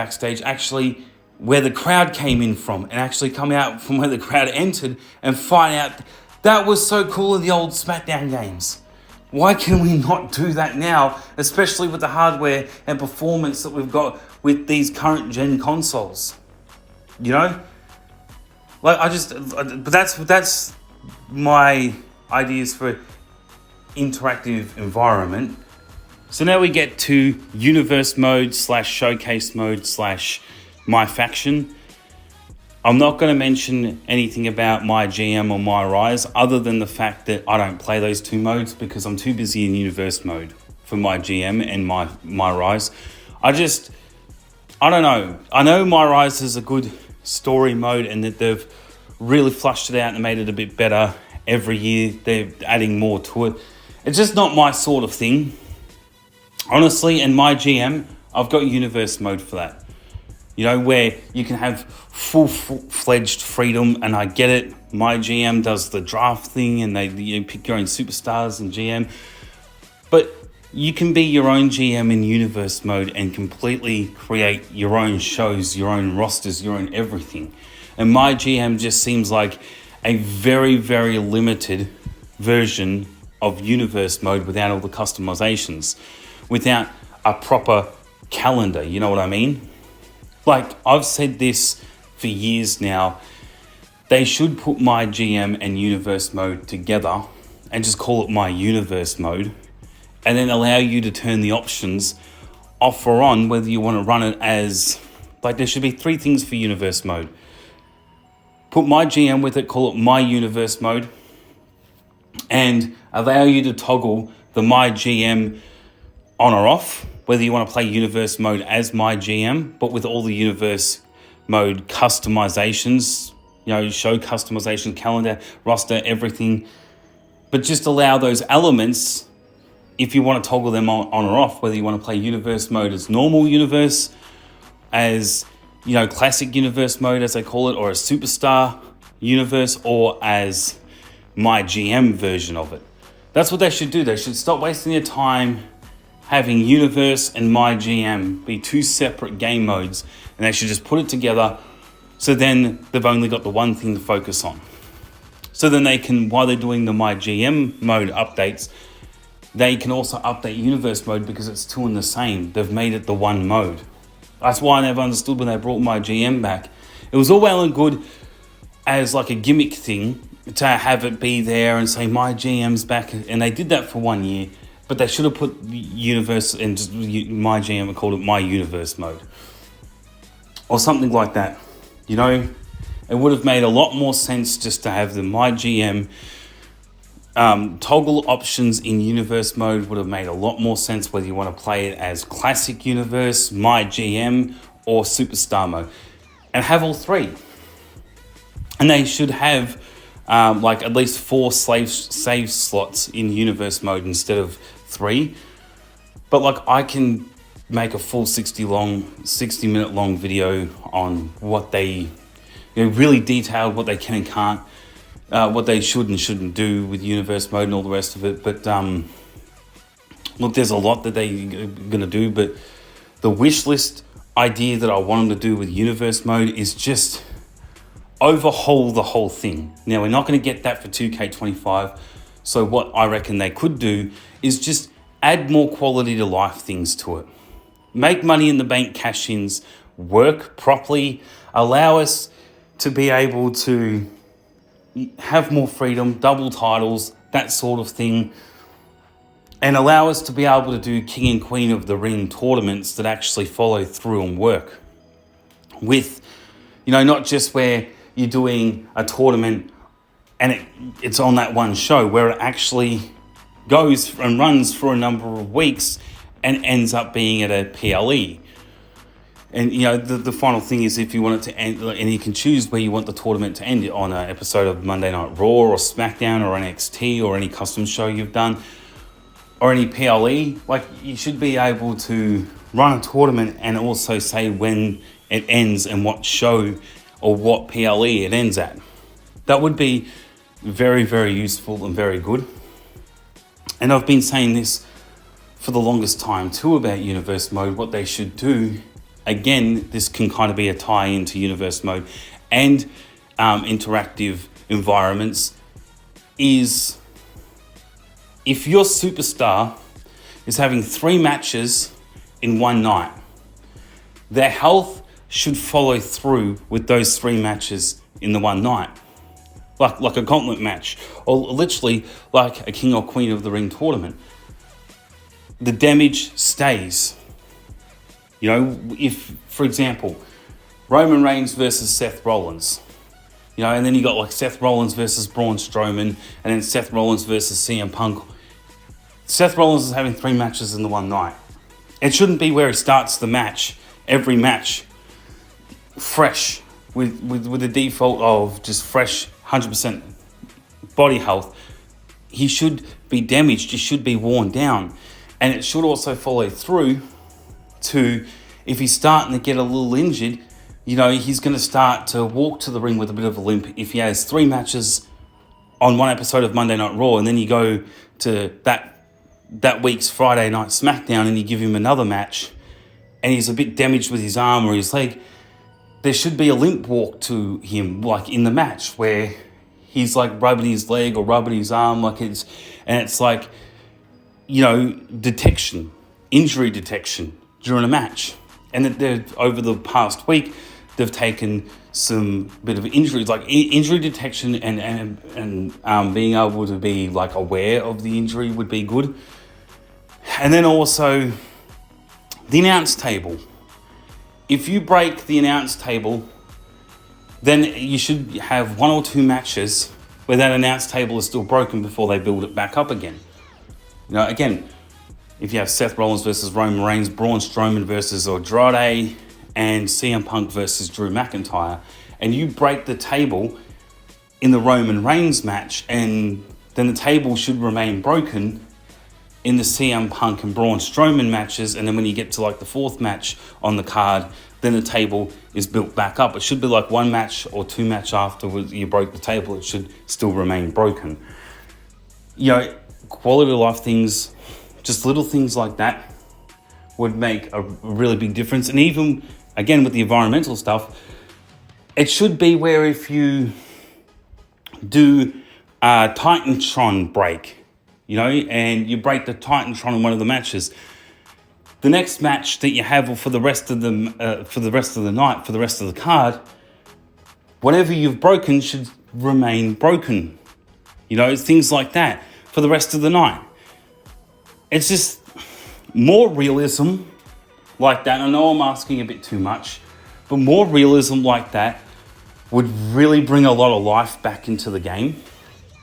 [SPEAKER 1] actually where the crowd came in from, and actually come out from where the crowd entered and fight out. That was so cool in the old SmackDown games. Why can we not do that now, especially with the hardware and performance that we've got with these current gen consoles? But that's my ideas for interactive environment. So now we get to universe mode / showcase mode / my faction. I'm not going to mention anything about my GM or my Rise, other than the fact that I don't play those two modes because I'm too busy in universe mode for my GM and my Rise. I don't know. I know my Rise is a good story mode, and that they've really flushed it out and made it a bit better every year. They're adding more to it. It's just not my sort of thing. Honestly, in my GM, I've got universe mode for that. Where you can have full-fledged freedom, and I get it. My GM does the draft thing, and you pick your own superstars and GM. But you can be your own GM in universe mode and completely create your own shows, your own rosters, your own everything. And my GM just seems like a very, very limited version of universe mode without all the customizations, without a proper calendar, you know what I mean? Like, I've said this for years now. They should put my GM and universe mode together and just call it my universe mode, and then allow you to turn the options off or on, whether you want to run it as, like, there should be 3 things for universe mode. Put my GM with it, call it my universe mode, and allow you to toggle the my GM on or off, whether you want to play universe mode as my GM, but with all the universe mode customizations, show customization, calendar, roster, everything. But just allow those elements if you want to toggle them on or off, whether you want to play universe mode as normal universe, as, you know, classic universe mode as they call it, or a superstar universe, or as my GM version of it. That's what they should do. They should stop wasting their time having universe and my GM be two separate game modes, and they should just put it together, so then they've only got the one thing to focus on. So then they can, while they're doing the my GM mode updates, they can also update universe mode, because it's two in the same. They've made it the one mode. That's why I never understood when they brought my GM back. It was all well and good as like a gimmick thing to have it be there and say my GM's back, and they did that for 1 year, but they should have put universe and just my GM and called it my universe mode or something like that. You know, it would have made a lot more sense just to have the my GM toggle options in universe mode. Would have made a lot more sense whether you want to play it as classic universe, my GM, or superstar mode, and have all three. And they should have like at least 4 save slots in universe mode instead of 3. But like, I can make a full 60 minute long video on what they, you know, really detailed what they can and can't, what they should and shouldn't do with universe mode and all the rest of it. But look, there's a lot that they're gonna do, but the wish list idea that I want them to do with universe mode is just overhaul the whole thing. Now, we're not going to get that for 2K25, so what I reckon they could do is just add more quality to life things to it. Make money in the bank cash-ins work properly, allow us to be able to have more freedom, double titles, that sort of thing, and allow us to be able to do King and Queen of the Ring tournaments that actually follow through and work. With, you know, not just where you're doing a tournament and it's on that one show, where it actually goes and runs for a number of weeks and ends up being at a PLE. And, you know, the final thing is, if you want it to end, and you can choose where you want the tournament to end, on an episode of Monday Night Raw or SmackDown or NXT or any custom show you've done or any PLE, like, you should be able to run a tournament and also say when it ends and what show or what PLE it ends at. That would be very, very useful and very good. And I've been saying this for the longest time too about universe mode. What they should do, again, this can kind of be a tie into universe mode and interactive environments, is if your superstar is having 3 matches in one night, their health should follow through with those 3 matches in the one night. Like a gauntlet match, or literally like a King or Queen of the Ring tournament. The damage stays. You know, if, for example, Roman Reigns versus Seth Rollins, you know, and then you got like Seth Rollins versus Braun Strowman, and then Seth Rollins versus CM Punk. Seth Rollins is having 3 matches in the one night. It shouldn't be where he starts the match, every match, fresh, with the default of just fresh 100% body health. He should be damaged, he should be worn down. And it should also follow through to, if he's starting to get a little injured, you know, he's going to start to walk to the ring with a bit of a limp. If he has 3 matches on one episode of Monday Night Raw, and then you go to that week's Friday Night SmackDown and you give him another match and he's a bit damaged with his arm or his leg, there should be a limp walk to him, like in the match, where he's like rubbing his leg or rubbing his arm, it's like, you know, injury detection during a match. And that over the past week, they've taken some bit of injuries, like injury detection and being able to be like aware of the injury would be good. And then also the announce table. If you break the announce table, then you should have 1 or 2 matches where that announce table is still broken before they build it back up again. You know, again, if you have Seth Rollins versus Roman Reigns, Braun Strowman versus Andrade, and CM Punk versus Drew McIntyre, and you break the table in the Roman Reigns match, and then the table should remain broken, in the CM Punk and Braun Strowman matches, and then when you get to like the fourth match on the card, then the table is built back up. It should be like one match or two match afterwards you broke the table, it should still remain broken. You know, quality of life things, just little things like that would make a really big difference. And even, again, with the environmental stuff, it should be where if you do a Titantron break, you know, and you break the Titantron in one of the matches, the next match that you have for the rest of the night, for the rest of the card, whatever you've broken should remain broken. You know, things like that for the rest of the night. It's just more realism like that. I know I'm asking a bit too much, but more realism like that would really bring a lot of life back into the game,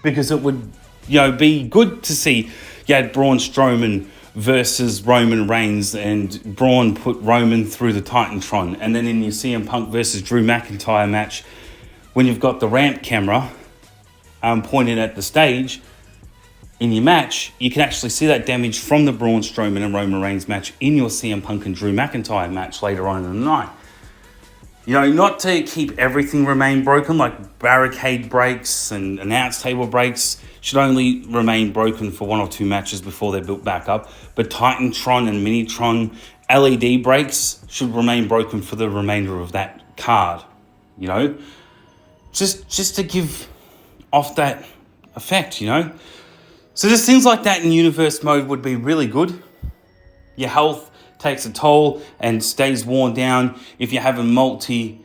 [SPEAKER 1] because it would, you know, be good to see you had Braun Strowman versus Roman Reigns, and Braun put Roman through the Titantron, and then in your CM Punk versus Drew McIntyre match, when you've got the ramp camera pointed at the stage in your match, you can actually see that damage from the Braun Strowman and Roman Reigns match in your CM Punk and Drew McIntyre match later on in the night. You know, not to keep everything remain broken, like barricade breaks and announce table breaks should only remain broken for one or two matches before they're built back up. But Titantron and Minitron LED breaks should remain broken for the remainder of that card. You know, just to give off that effect, you know. So just things like that in universe mode would be really good. Your health takes a toll and stays worn down if you're having multiple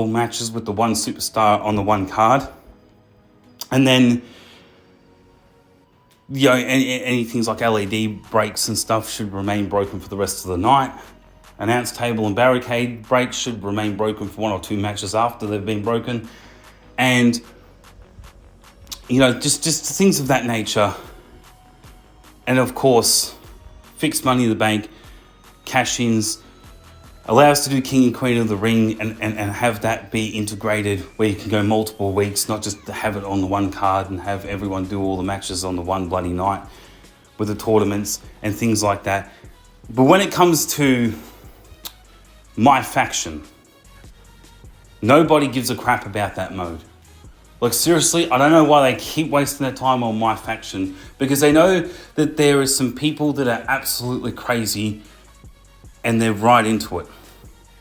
[SPEAKER 1] matches with the one superstar on the one card. And then, you know, any things like LED breaks and stuff should remain broken for the rest of the night. Announce table and barricade breaks should remain broken for one or two matches after they've been broken. And, you know, just things of that nature. And of course, fixed Money in the Bank, cash-ins, allow us to do King and Queen of the Ring and have that be integrated where you can go multiple weeks, not just to have it on the one card and have everyone do all the matches on the one bloody night with the tournaments and things like that. But when it comes to My Faction, nobody gives a crap about that mode. Like, seriously, I don't know why they keep wasting their time on My Faction, because they know that there are some people that are absolutely crazy and they're right into it.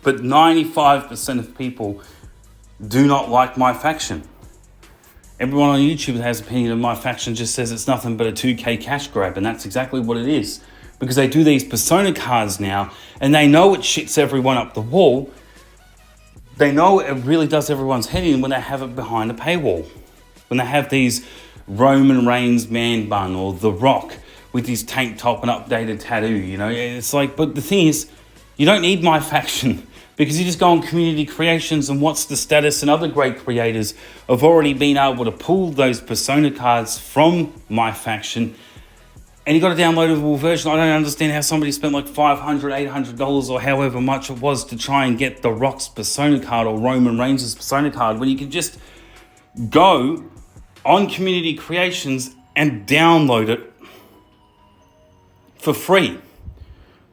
[SPEAKER 1] But 95% of people do not like My Faction. Everyone on YouTube that has an opinion of My Faction just says it's nothing but a 2K cash grab, and that's exactly what it is. Because they do these persona cards now, and they know it shits everyone up the wall. They know it really does everyone's head in when they have it behind a paywall. When they have these Roman Reigns man bun or The Rock with his tank top and updated tattoo, you know. It's like, but the thing is, you don't need My Faction, because you just go on Community Creations and What's the Status and other great creators have already been able to pull those persona cards from My Faction, and you got a downloadable version. I don't understand how somebody spent like $500, $800 or however much it was to try and get The Rock's persona card or Roman Reigns' persona card, when you can just go on Community Creations and download it for free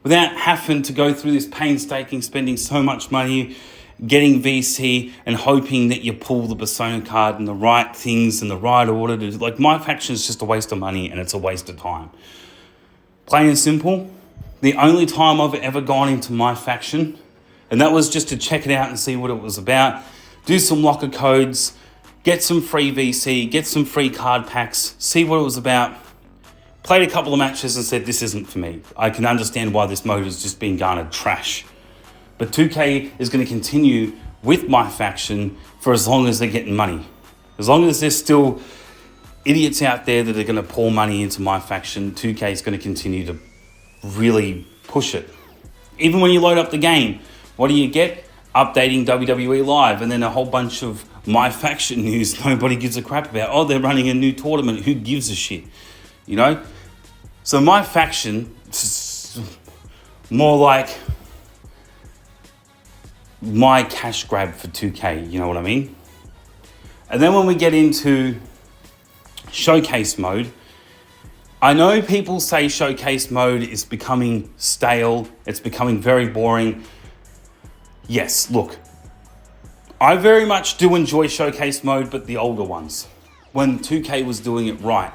[SPEAKER 1] without having to go through this painstaking spending so much money getting VC and hoping that you pull the persona card and the right things in the right order. Like, My Faction is just a waste of money and it's a waste of time. Plain and simple, the only time I've ever gone into My Faction, and that was just to check it out and see what it was about, do some locker codes, get some free VC, get some free card packs, see what it was about, played a couple of matches and said, this isn't for me. I can understand why this mode has just been garnered trash. But 2K is going to continue with My Faction for as long as they're getting money. As long as there's still idiots out there that are going to pour money into My Faction, 2K is going to continue to really push it. Even when you load up the game, what do you get? Updating WWE Live and then a whole bunch of My Faction news nobody gives a crap about. Oh, they're running a new tournament. Who gives a shit? You know? So My Faction is more like my cash grab for 2K, you know what I mean? And then when we get into showcase mode, I know people say showcase mode is becoming stale. It's becoming very boring. Yes, look, I very much do enjoy showcase mode, but the older ones, when 2K was doing it right.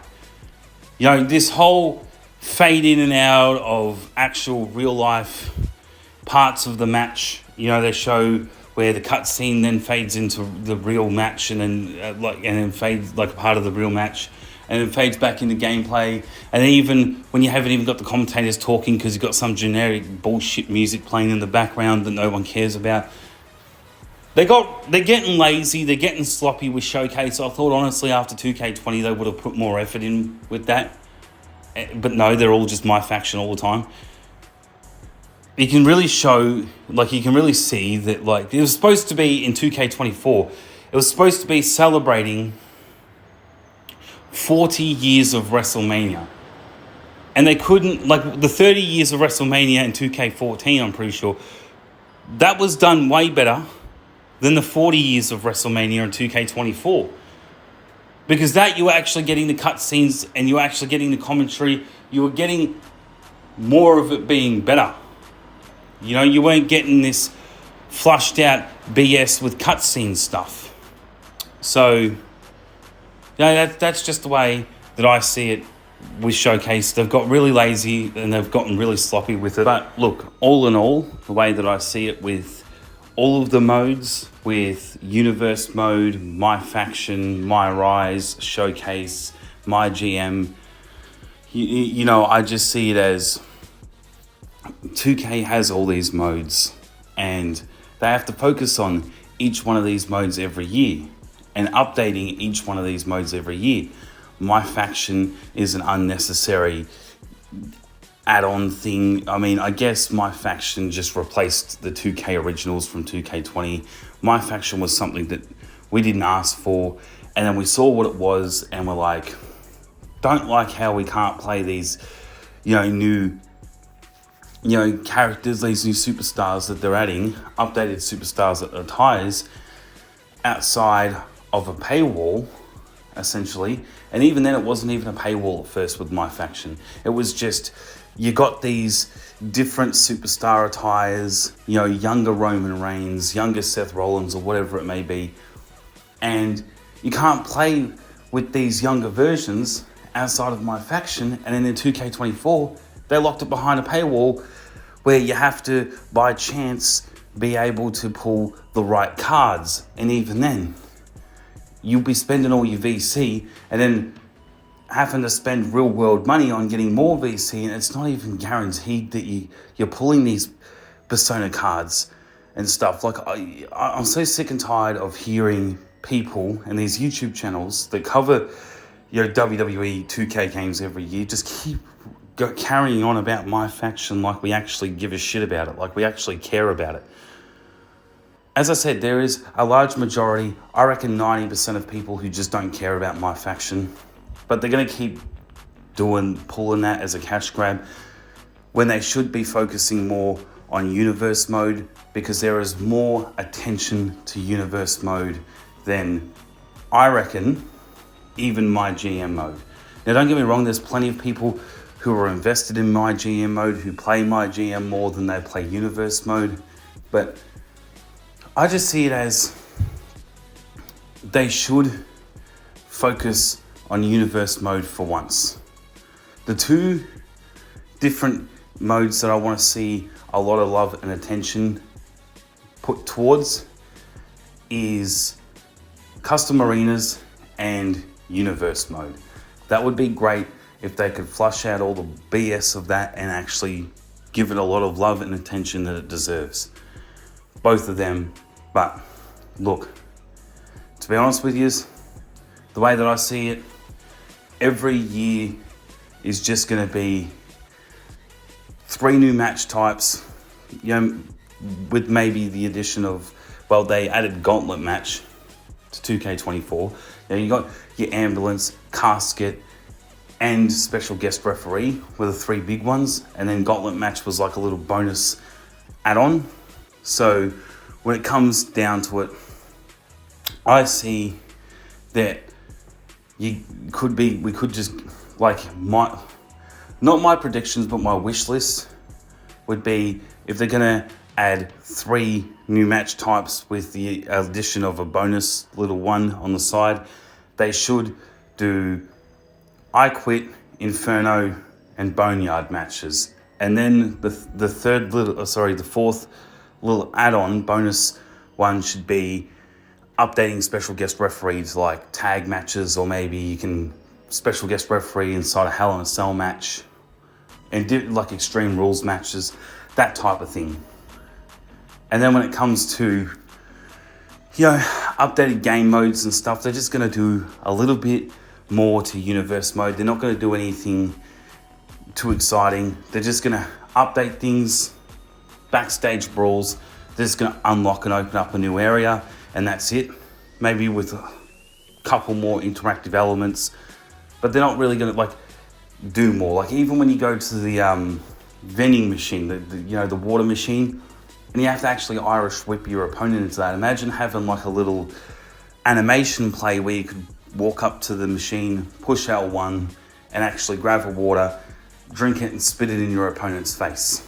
[SPEAKER 1] You know, this whole fade in and out of actual real life parts of the match. You know, they show where the cutscene then fades into the real match, and then fades like a part of the real match, and then fades back into gameplay. And even when you haven't even got the commentators talking because you've got some generic bullshit music playing in the background that no one cares about. They're getting lazy, they're getting sloppy with showcase. I thought honestly after 2K20 they would have put more effort in with that. But no, they're all just my faction all the time. You can really see that, like, it was supposed to be in 2K24, it was supposed to be celebrating 40 years of WrestleMania. And they couldn't, like, the 30 years of WrestleMania in 2K14, I'm pretty sure, that was done way better than the 40 years of WrestleMania in 2K24. Because that, you were actually getting the cutscenes and you were actually getting the commentary. You were getting more of it being better. You know, you weren't getting this flushed out BS with cutscene stuff. So, that's just the way that I see it with Showcase. They've got really lazy and they've gotten really sloppy with it. But look, all in all, the way that I see it with all of the modes, with Universe Mode, My Faction, My Rise, Showcase, My GM, you know, I just see it as 2K has all these modes and they have to focus on each one of these modes every year and updating each one of these modes every year. My Faction is an unnecessary add-on thing. I mean, I guess My Faction just replaced the 2K originals from 2K20. My Faction was something that we didn't ask for, and then we saw what it was and we're like, don't like how we can't play these, you know, new, you know, characters, these new superstars that they're adding, updated superstars that are ties outside of a paywall, essentially. And even then, it wasn't even a paywall at first with My Faction. It was just, you got these different superstar attires, you know, younger Roman Reigns, younger Seth Rollins, or whatever it may be. And you can't play with these younger versions outside of My Faction. And then in 2K24, they locked it behind a paywall where you have to, by chance, be able to pull the right cards. And even then, you'll be spending all your VC and then having to spend real world money on getting more VC, and it's not even guaranteed that you're pulling these persona cards and stuff. Like, I'm so sick and tired of hearing people and these YouTube channels that cover, you know, WWE 2K games every year just keep carrying on about My Faction like we actually give a shit about it, like we actually care about it. As I said, there is a large majority, I reckon 90% of people who just don't care about My Faction, but they're going to keep pulling that as a cash grab when they should be focusing more on Universe Mode, because there is more attention to Universe Mode than, I reckon, even My GM Mode. Now, don't get me wrong, there's plenty of people who are invested in My GM Mode who play My GM more than they play Universe Mode, but I just see it as they should focus on Universe Mode for once. The two different modes that I want to see a lot of love and attention put towards is Custom Arenas and Universe Mode. That would be great if they could flush out all the BS of that and actually give it a lot of love and attention that it deserves. Both of them. But look, to be honest with you, the way that I see it, every year is just going to be 3 new match types, you know, with maybe the addition of, well, they added Gauntlet match to 2K24. Now you got your ambulance, casket, and special guest referee were the 3 big ones, and then Gauntlet match was like a little bonus add-on. So when it comes down to it, I see that we could just not my predictions, but my wish list would be, if they're gonna add 3 new match types with the addition of a bonus little one on the side, they should do I Quit, Inferno, and Boneyard matches. And then the fourth little add-on bonus one should be updating special guest referees, like tag matches, or maybe you can special guest referee inside a Hell in a Cell match, and do like Extreme Rules matches, that type of thing. And then when it comes to, updated game modes and stuff, they're just going to do a little bit more to universe mode. They're not going to do anything too exciting. They're just going to update things, backstage brawls. They're just going to unlock and open up a new area, and that's it. Maybe with a couple more interactive elements, but they're not really going to do more. Like, even when you go to the vending machine, the water machine, and you have to actually Irish whip your opponent into that. Imagine having like a little animation play where you could walk up to the machine, push L1, and actually grab a water, drink it, and spit it in your opponent's face.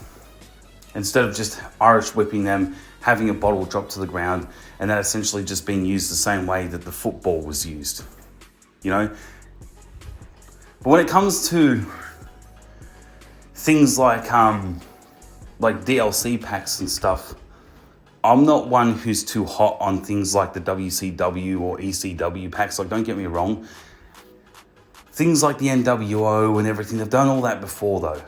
[SPEAKER 1] Instead of just Irish whipping them, having a bottle drop to the ground, and that essentially just being used the same way that the football was used. But when it comes to things like DLC packs and stuff, I'm not one who's too hot on things like the WCW or ECW packs. Like, don't get me wrong. Things like the NWO and everything, they've done all that before though.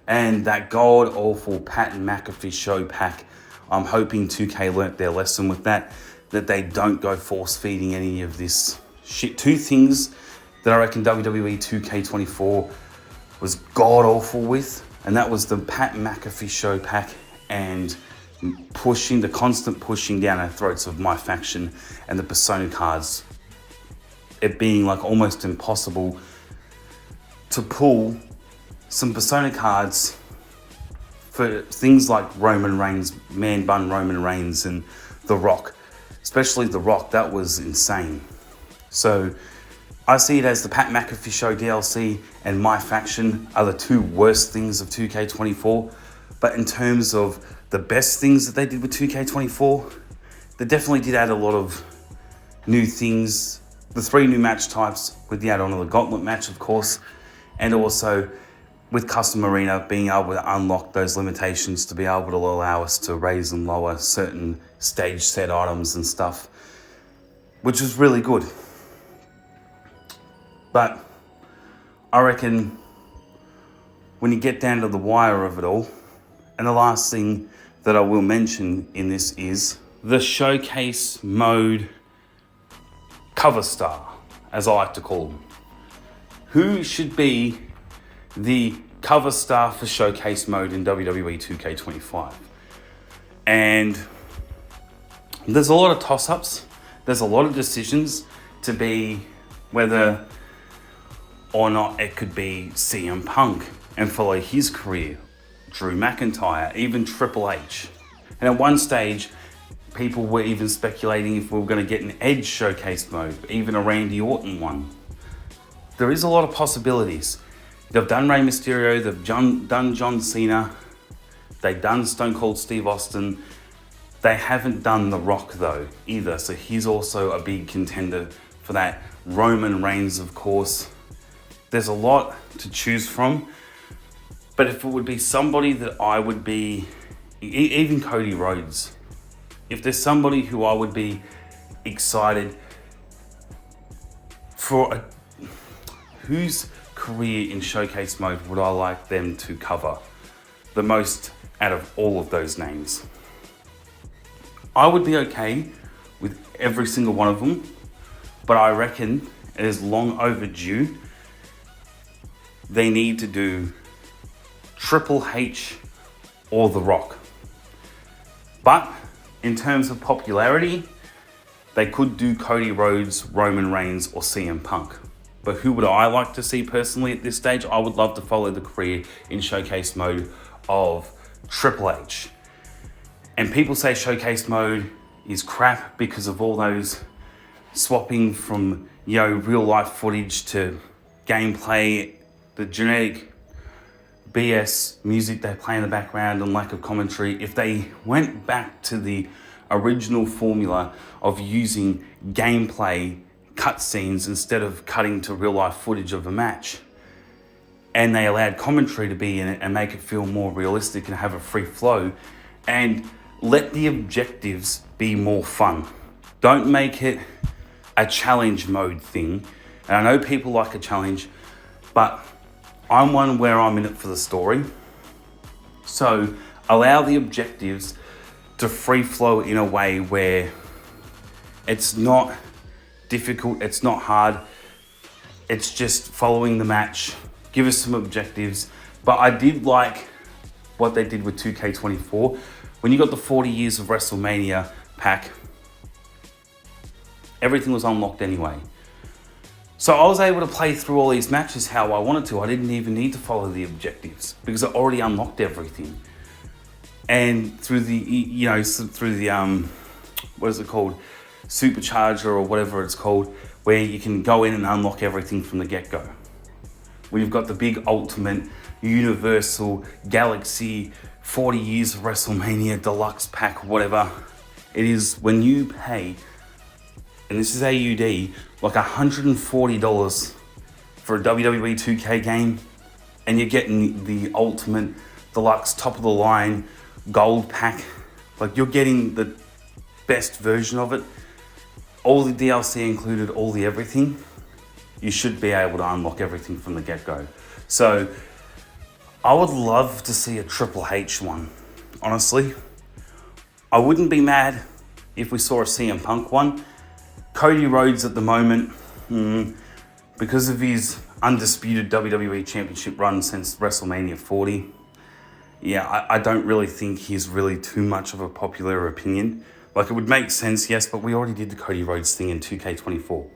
[SPEAKER 1] And that god-awful Pat and McAfee show pack, I'm hoping 2K learnt their lesson with that they don't go force-feeding any of this shit. 2 things that I reckon WWE 2K24 was god-awful with, and that was the Pat McAfee show pack and the constant pushing down our throats of my faction and the persona cards. It being like almost impossible to pull some persona cards for things like Roman Reigns, Man Bun Roman Reigns, and The Rock. Especially The Rock, that was insane. So I see it as the Pat McAfee show DLC and my faction are the 2 worst things of 2K24. But in terms of the best things that they did with 2K24, they definitely did add a lot of new things. The 3 new match types with the add-on of the Gauntlet match, of course, and also with Custom Arena being able to unlock those limitations to be able to allow us to raise and lower certain stage set items and stuff, which was really good. But I reckon when you get down to the wire of it all, and the last thing that I will mention in this is the showcase mode cover star, as I like to call them. Who should be the cover star for showcase mode in WWE 2K25? And there's a lot of toss-ups. There's a lot of decisions to be whether or not it could be CM Punk and follow his career, Drew McIntyre, even Triple H. And at one stage, people were even speculating if we were going to get an Edge showcase mode, even a Randy Orton one. There is a lot of possibilities. They've done Rey Mysterio, they've done John Cena, they've done Stone Cold Steve Austin. They haven't done The Rock though either, so he's also a big contender for that. Roman Reigns, of course. There's a lot to choose from, but if it would be somebody that I would be, even Cody Rhodes, if there's somebody who I would be excited for, whose career in showcase mode would I like them to cover the most out of all of those names? I would be okay with every single one of them, but I reckon it is long overdue. They need to do Triple H or The Rock. But in terms of popularity, they could do Cody Rhodes, Roman Reigns, or CM Punk. But who would I like to see personally at this stage? I would love to follow the career in showcase mode of Triple H. And people say showcase mode is crap because of all those swapping from real life footage to gameplay, the genetic BS music they play in the background and lack of commentary, if they went back to the original formula of using gameplay cutscenes instead of cutting to real life footage of a match, and they allowed commentary to be in it and make it feel more realistic and have a free flow, and let the objectives be more fun. Don't make it a challenge mode thing. And I know people like a challenge, but I'm one where I'm in it for the story. So allow the objectives to free flow in a way where it's not difficult, it's not hard, it's just following the match. Give us some objectives. But I did like what they did with 2K24. When you got the 40 years of WrestleMania pack, everything was unlocked anyway. So I was able to play through all these matches how I wanted to. I didn't even need to follow the objectives because I already unlocked everything. And through the, what is it called? Supercharger or whatever it's called, where you can go in and unlock everything from the get-go. We've got the big ultimate universal galaxy 40 years of WrestleMania deluxe pack, whatever. It is when you pay, and this is AUD, like $140 for a WWE 2K game, and you're getting the ultimate deluxe top of the line gold pack. Like, you're getting the best version of it. All the DLC included, all the everything. You should be able to unlock everything from the get-go. So I would love to see a Triple H one, honestly. I wouldn't be mad if we saw a CM Punk one. Cody Rhodes at the moment, because of his undisputed WWE Championship run since WrestleMania 40, I don't really think he's really too much of a popular opinion. Like, it would make sense, yes, but we already did the Cody Rhodes thing in 2K24.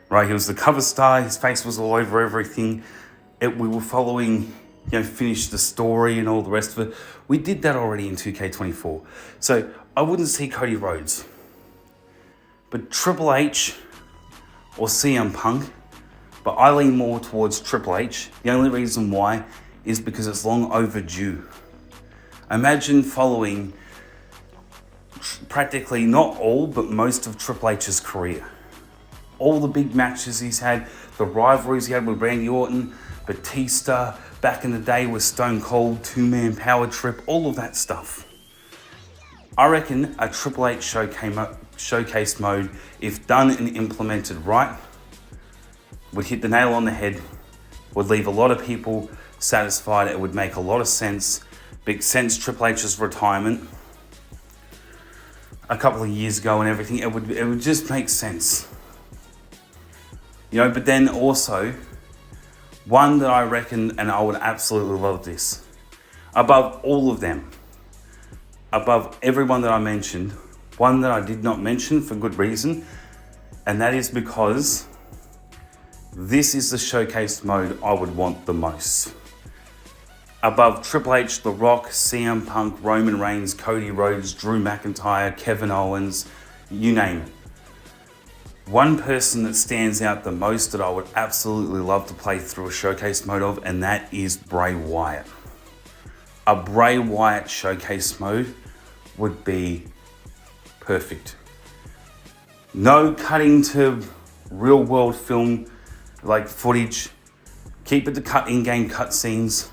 [SPEAKER 1] Right, he was the cover star, his face was all over everything. We were following, finish the story and all the rest of it. We did that already in 2K24. So I wouldn't see Cody Rhodes. But Triple H or CM Punk, but I lean more towards Triple H. The only reason why is because it's long overdue. Imagine following practically not all, but most of Triple H's career. All the big matches he's had, the rivalries he had with Randy Orton, Batista, back in the day with Stone Cold, two-man power trip, all of that stuff. I reckon a Triple H showcase mode, if done and implemented right, would hit the nail on the head, would leave a lot of people satisfied. It would make a lot of sense. Big sense Triple H's retirement a couple of years ago and everything. It would just make sense. But then also, one that I reckon, and I would absolutely love this, above all of them, above everyone that I mentioned, one that I did not mention for good reason, and that is because this is the showcase mode I would want the most. Above Triple H, The Rock, CM Punk, Roman Reigns, Cody Rhodes, Drew McIntyre, Kevin Owens, you name it. One person that stands out the most that I would absolutely love to play through a showcase mode of, and that is Bray Wyatt. A Bray Wyatt showcase mode would be perfect. No cutting to real world film like footage. Keep it to cut in-game cutscenes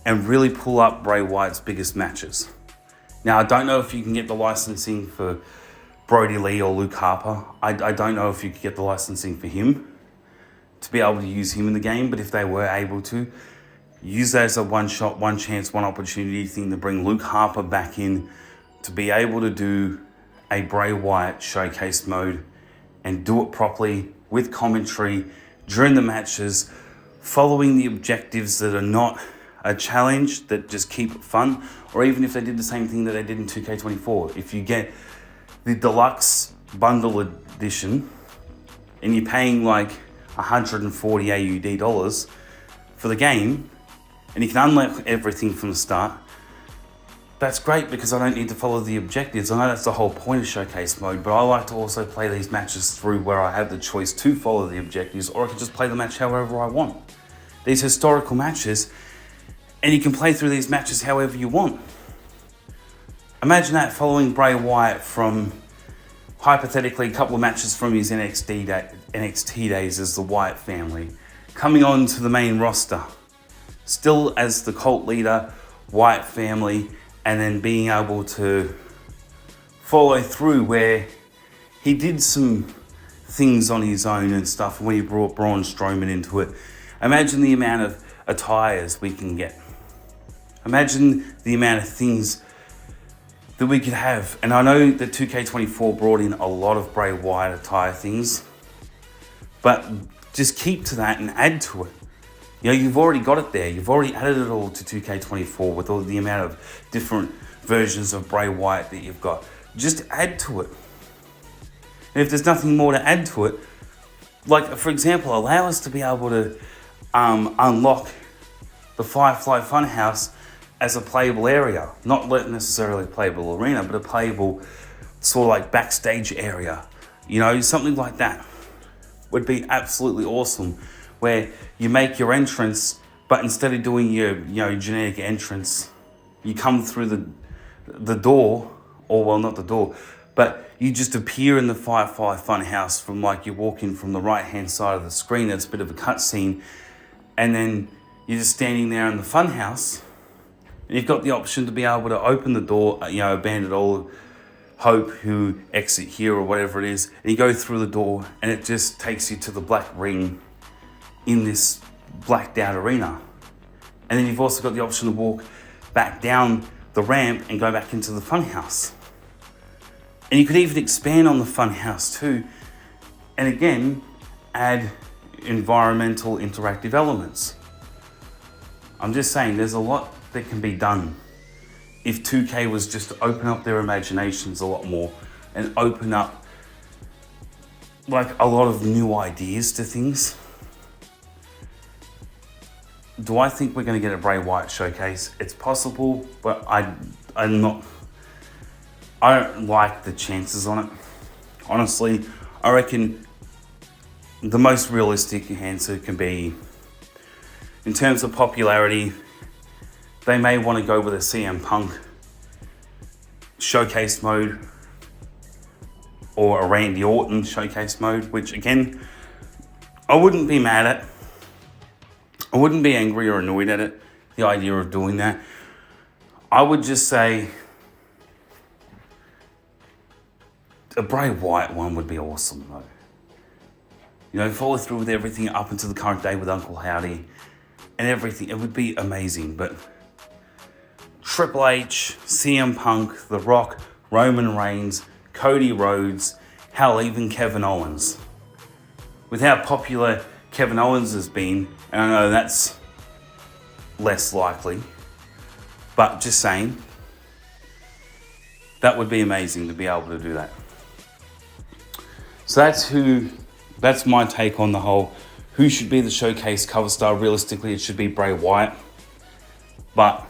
[SPEAKER 1] and really pull up Bray Wyatt's biggest matches. Now, I don't know if you can get the licensing for Brody Lee or Luke Harper. I don't know if you could get the licensing for him to be able to use him in the game, but if they were able to, use that as a one shot, one chance, one opportunity thing to bring Luke Harper back in to be able to do a Bray Wyatt showcase mode and do it properly with commentary during the matches, following the objectives that are not a challenge, that just keep it fun, or even if they did the same thing that they did in 2K24. If you get the deluxe bundle edition and you're paying like 140 AUD dollars for the game, and you can unlock everything from the start, that's great because I don't need to follow the objectives. I know that's the whole point of showcase mode, but I like to also play these matches through where I have the choice to follow the objectives, or I can just play the match however I want. These historical matches, and you can play through these matches however you want. Imagine that, following Bray Wyatt from, hypothetically, a couple of matches from his NXT days as the Wyatt family, coming on to the main roster, still as the cult leader, Wyatt family, and then being able to follow through where he did some things on his own and stuff when he brought Braun Strowman into it. Imagine the amount of attires we can get. Imagine the amount of things that we could have. And I know that 2K24 brought in a lot of Bray Wyatt attire things, but just keep to that and add to it. You know, you've already got it there. You've already added it all to 2K24 with all the amount of different versions of Bray Wyatt that you've got. Just add to it. And if there's nothing more to add to it, like, for example, allow us to be able to unlock the Firefly Funhouse as a playable area. Not necessarily a playable arena, but a playable sort of like backstage area. You know, something like that would be absolutely awesome, where you make your entrance, but instead of doing your, generic entrance, you come through the door, or well, not the door, but you just appear in the Firefly Funhouse from, like, you walk in from the right-hand side of the screen. It's a bit of a cutscene, and then you're just standing there in the funhouse, and you've got the option to be able to open the door, abandon all hope who exit here or whatever it is, and you go through the door, and it just takes you to the black ring in this blacked out arena. And then you've also got the option to walk back down the ramp and go back into the funhouse. And you could even expand on the funhouse too, and again, add environmental interactive elements. I'm just saying, there's a lot that can be done if 2K was just to open up their imaginations a lot more and open up, like, a lot of new ideas to things. Do I think we're going to get a Bray Wyatt showcase? It's possible, but I don't like the chances on it. Honestly, I reckon the most realistic answer can be, in terms of popularity, they may want to go with a CM Punk showcase mode or a Randy Orton showcase mode, which, again, I wouldn't be mad at. I wouldn't be angry or annoyed at it, the idea of doing that. I would just say a Bray Wyatt one would be awesome, though. You know, follow through with everything up until the current day with Uncle Howdy and everything. It would be amazing, but Triple H, CM Punk, The Rock, Roman Reigns, Cody Rhodes, hell, even Kevin Owens. With how popular Kevin Owens has been, and I know that's less likely, but just saying, that would be amazing to be able to do that. So that's my take on the whole, who should be the showcase cover star. Realistically, it should be Bray Wyatt, but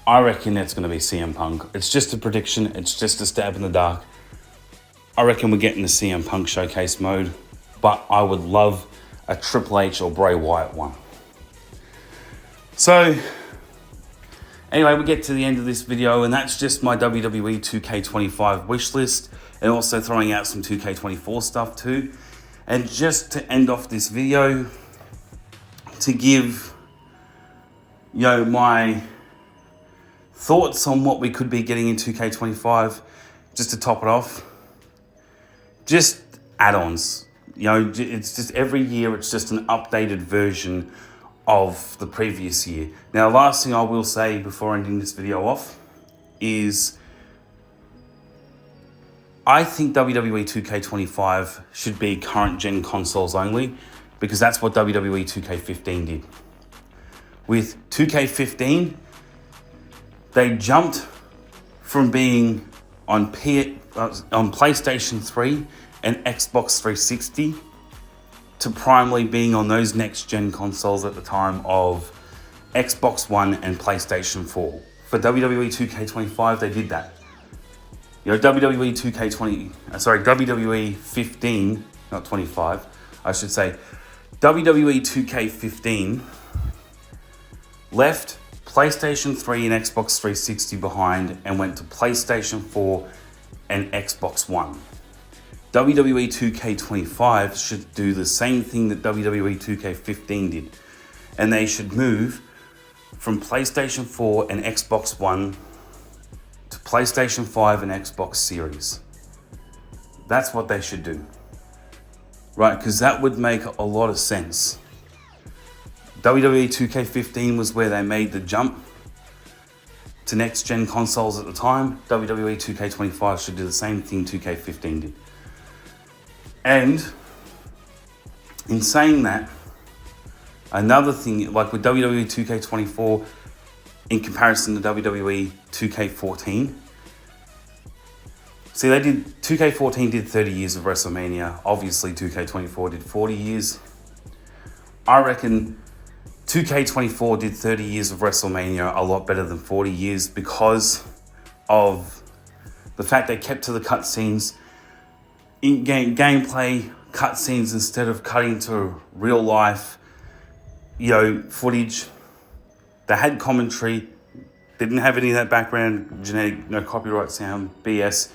[SPEAKER 1] I reckon it's going to be CM Punk. It's just a prediction. It's just a stab in the dark. I reckon we're getting the CM Punk showcase mode, but I would love a Triple H or Bray Wyatt one. So, anyway, we get to the end of this video, and that's just my WWE 2K25 wish list, and also throwing out some 2K24 stuff too. And just to end off this video, to give, my thoughts on what we could be getting in 2K25, just to top it off, just add-ons. It's just every year, it's just an updated version of the previous year. Now, last thing I will say before ending this video off is I think WWE 2K25 should be current gen consoles only, because that's what WWE 2K15 did. With 2K15, they jumped from being on PlayStation 3 and Xbox 360 to primarily being on those next gen consoles at the time of Xbox One and PlayStation 4 for WWE 2K25, they did that. You know, WWE 15, not 25, I should say, WWE 2K15 left PlayStation 3 and Xbox 360 behind and went to PlayStation 4 and Xbox One. WWE 2K25 should do the same thing that WWE 2K15 did. And they should move from PlayStation 4 and Xbox One to PlayStation 5 and Xbox Series. That's what they should do. Right? Because that would make a lot of sense. WWE 2K15 was where they made the jump to next-gen consoles at the time. WWE 2K25 should do the same thing 2K15 did. And in saying that, another thing, like with WWE 2K24 in comparison to WWE 2K14, see, 2K14 did 30 years of WrestleMania. Obviously, 2K24 did 40 years. I reckon 2K24 did 30 years of WrestleMania a lot better than 40 years because of the fact they kept to the cutscenes, in-game gameplay cutscenes instead of cutting to real life, footage. They had commentary. They didn't have any of that background, genetic, no copyright sound, BS.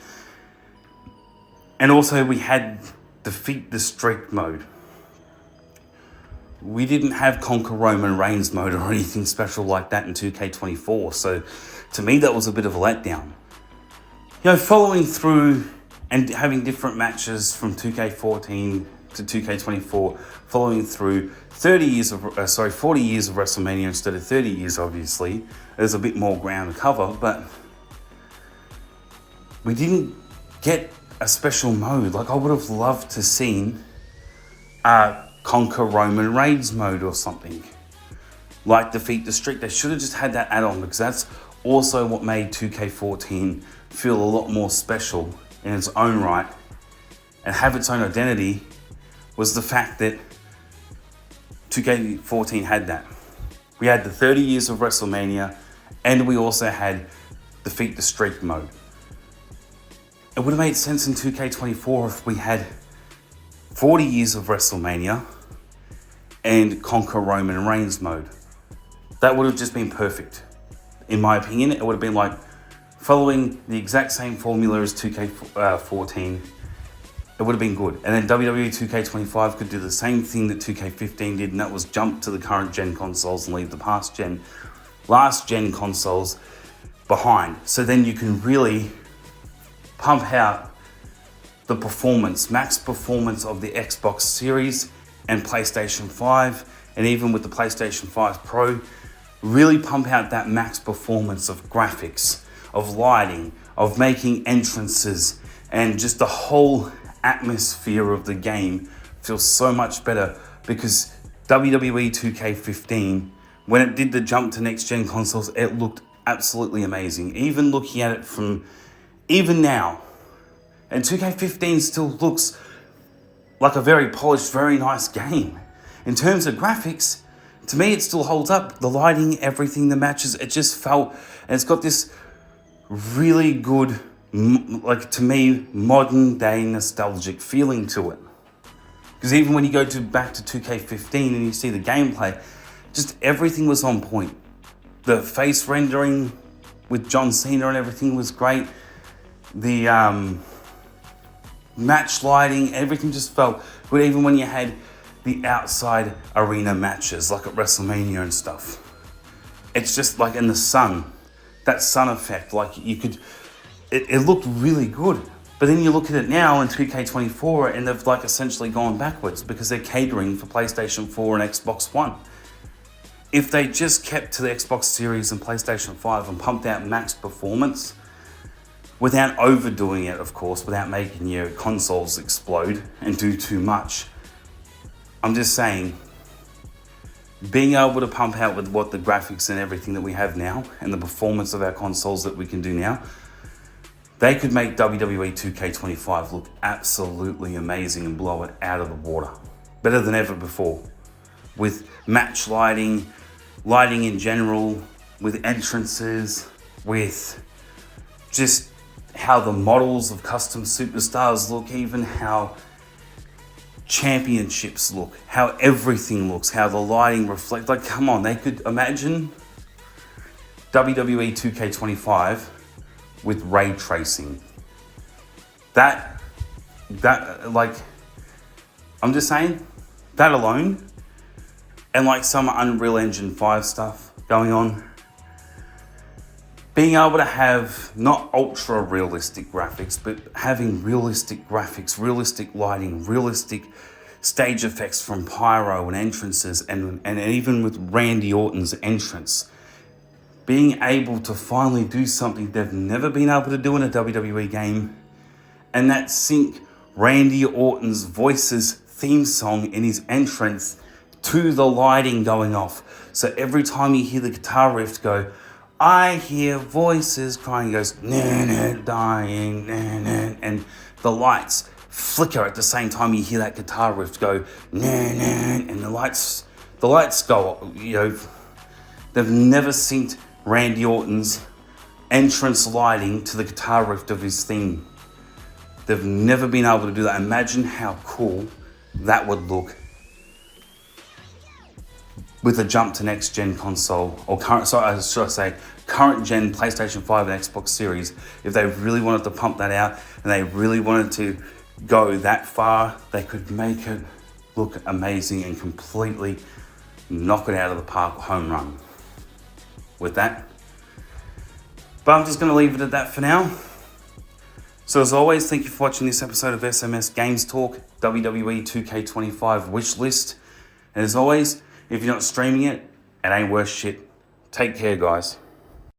[SPEAKER 1] And also we had Defeat the Streak mode. We didn't have Conquer Roman Reigns mode or anything special like that in 2K24. So to me, that was a bit of a letdown. Following through and having different matches from 2K14 to 2K24, following through 40 years of WrestleMania instead of 30 years, obviously. There's a bit more ground to cover, but we didn't get a special mode. Like, I would have loved to seen a Conquer Roman Reigns mode or something. Like Defeat the Streak. They should have just had that add-on, because that's also what made 2K14 feel a lot more special in its own right and have its own identity, was the fact that 2K14 had that. We had the 30 years of WrestleMania, and we also had Defeat the Streak mode. It would have made sense in 2K24 if we had 40 years of WrestleMania and Conquer Roman Reigns mode. That would have just been perfect. In my opinion, it would have been like following the exact same formula as 2K14. It would have been good. And then WWE 2K25 could do the same thing that 2K15 did, and that was jump to the current gen consoles and leave the last gen consoles behind. So then you can really pump out the performance, max performance of the Xbox Series and PlayStation 5, and even with the PlayStation 5 Pro, really pump out that max performance of graphics, of lighting, of making entrances, and just the whole atmosphere of the game feels so much better, because WWE 2K15, when it did the jump to next gen consoles, it looked absolutely amazing. Even looking at it from even now, and 2K15 still looks like a very polished, very nice game. In terms of graphics, to me, it still holds up. The lighting, everything, the matches, it just felt, and it's got this really good, like, to me, modern day nostalgic feeling to it. Because even when you go back to 2K15 and you see the gameplay, just everything was on point. The face rendering with John Cena and everything was great. The match lighting, everything just felt good. Even when you had the outside arena matches, like at WrestleMania and stuff, it's just like in the sun, that sun effect, like it looked really good. But then you look at it now in 2K24 and they've like essentially gone backwards because they're catering for PlayStation 4 and Xbox One. If they just kept to the Xbox Series and PlayStation 5 and pumped out max performance, without overdoing it, of course, without making your consoles explode and do too much. I'm just saying, being able to pump out with what the graphics and everything that we have now and the performance of our consoles that we can do now, they could make WWE 2K25 look absolutely amazing and blow it out of the water. Better than ever before. With match lighting in general, with entrances, with just how the models of custom superstars look, even how championships look, how everything looks, how the lighting reflects. Like, come on, they could imagine WWE 2K25 with ray tracing. That, like, I'm just saying, that alone, and like some Unreal Engine 5 stuff going on, being able to have not ultra realistic graphics, but having realistic graphics, realistic lighting, realistic stage effects from pyro and entrances, and even with Randy Orton's entrance, being able to finally do something they've never been able to do in a WWE game, and that sync Randy Orton's voice's theme song in his entrance to the lighting going off. So every time you hear the guitar riff go, I hear voices crying, goes, nah, dying, nah, and the lights flicker at the same time you hear that guitar riff go, nah, and the lights go, they've never synced Randy Orton's entrance lighting to the guitar riff of his theme. They've never been able to do that. Imagine how cool that would look with a jump to next gen console, or current gen PlayStation 5 and Xbox Series. If they really wanted to pump that out and they really wanted to go that far, they could make it look amazing and completely knock it out of the park, home run with that. But I'm just going to leave it at that for now. So as always, thank you for watching this episode of SMS Games Talk, WWE 2K25 Wishlist. And as always, if you're not streaming it, it ain't worth shit. Take care, guys.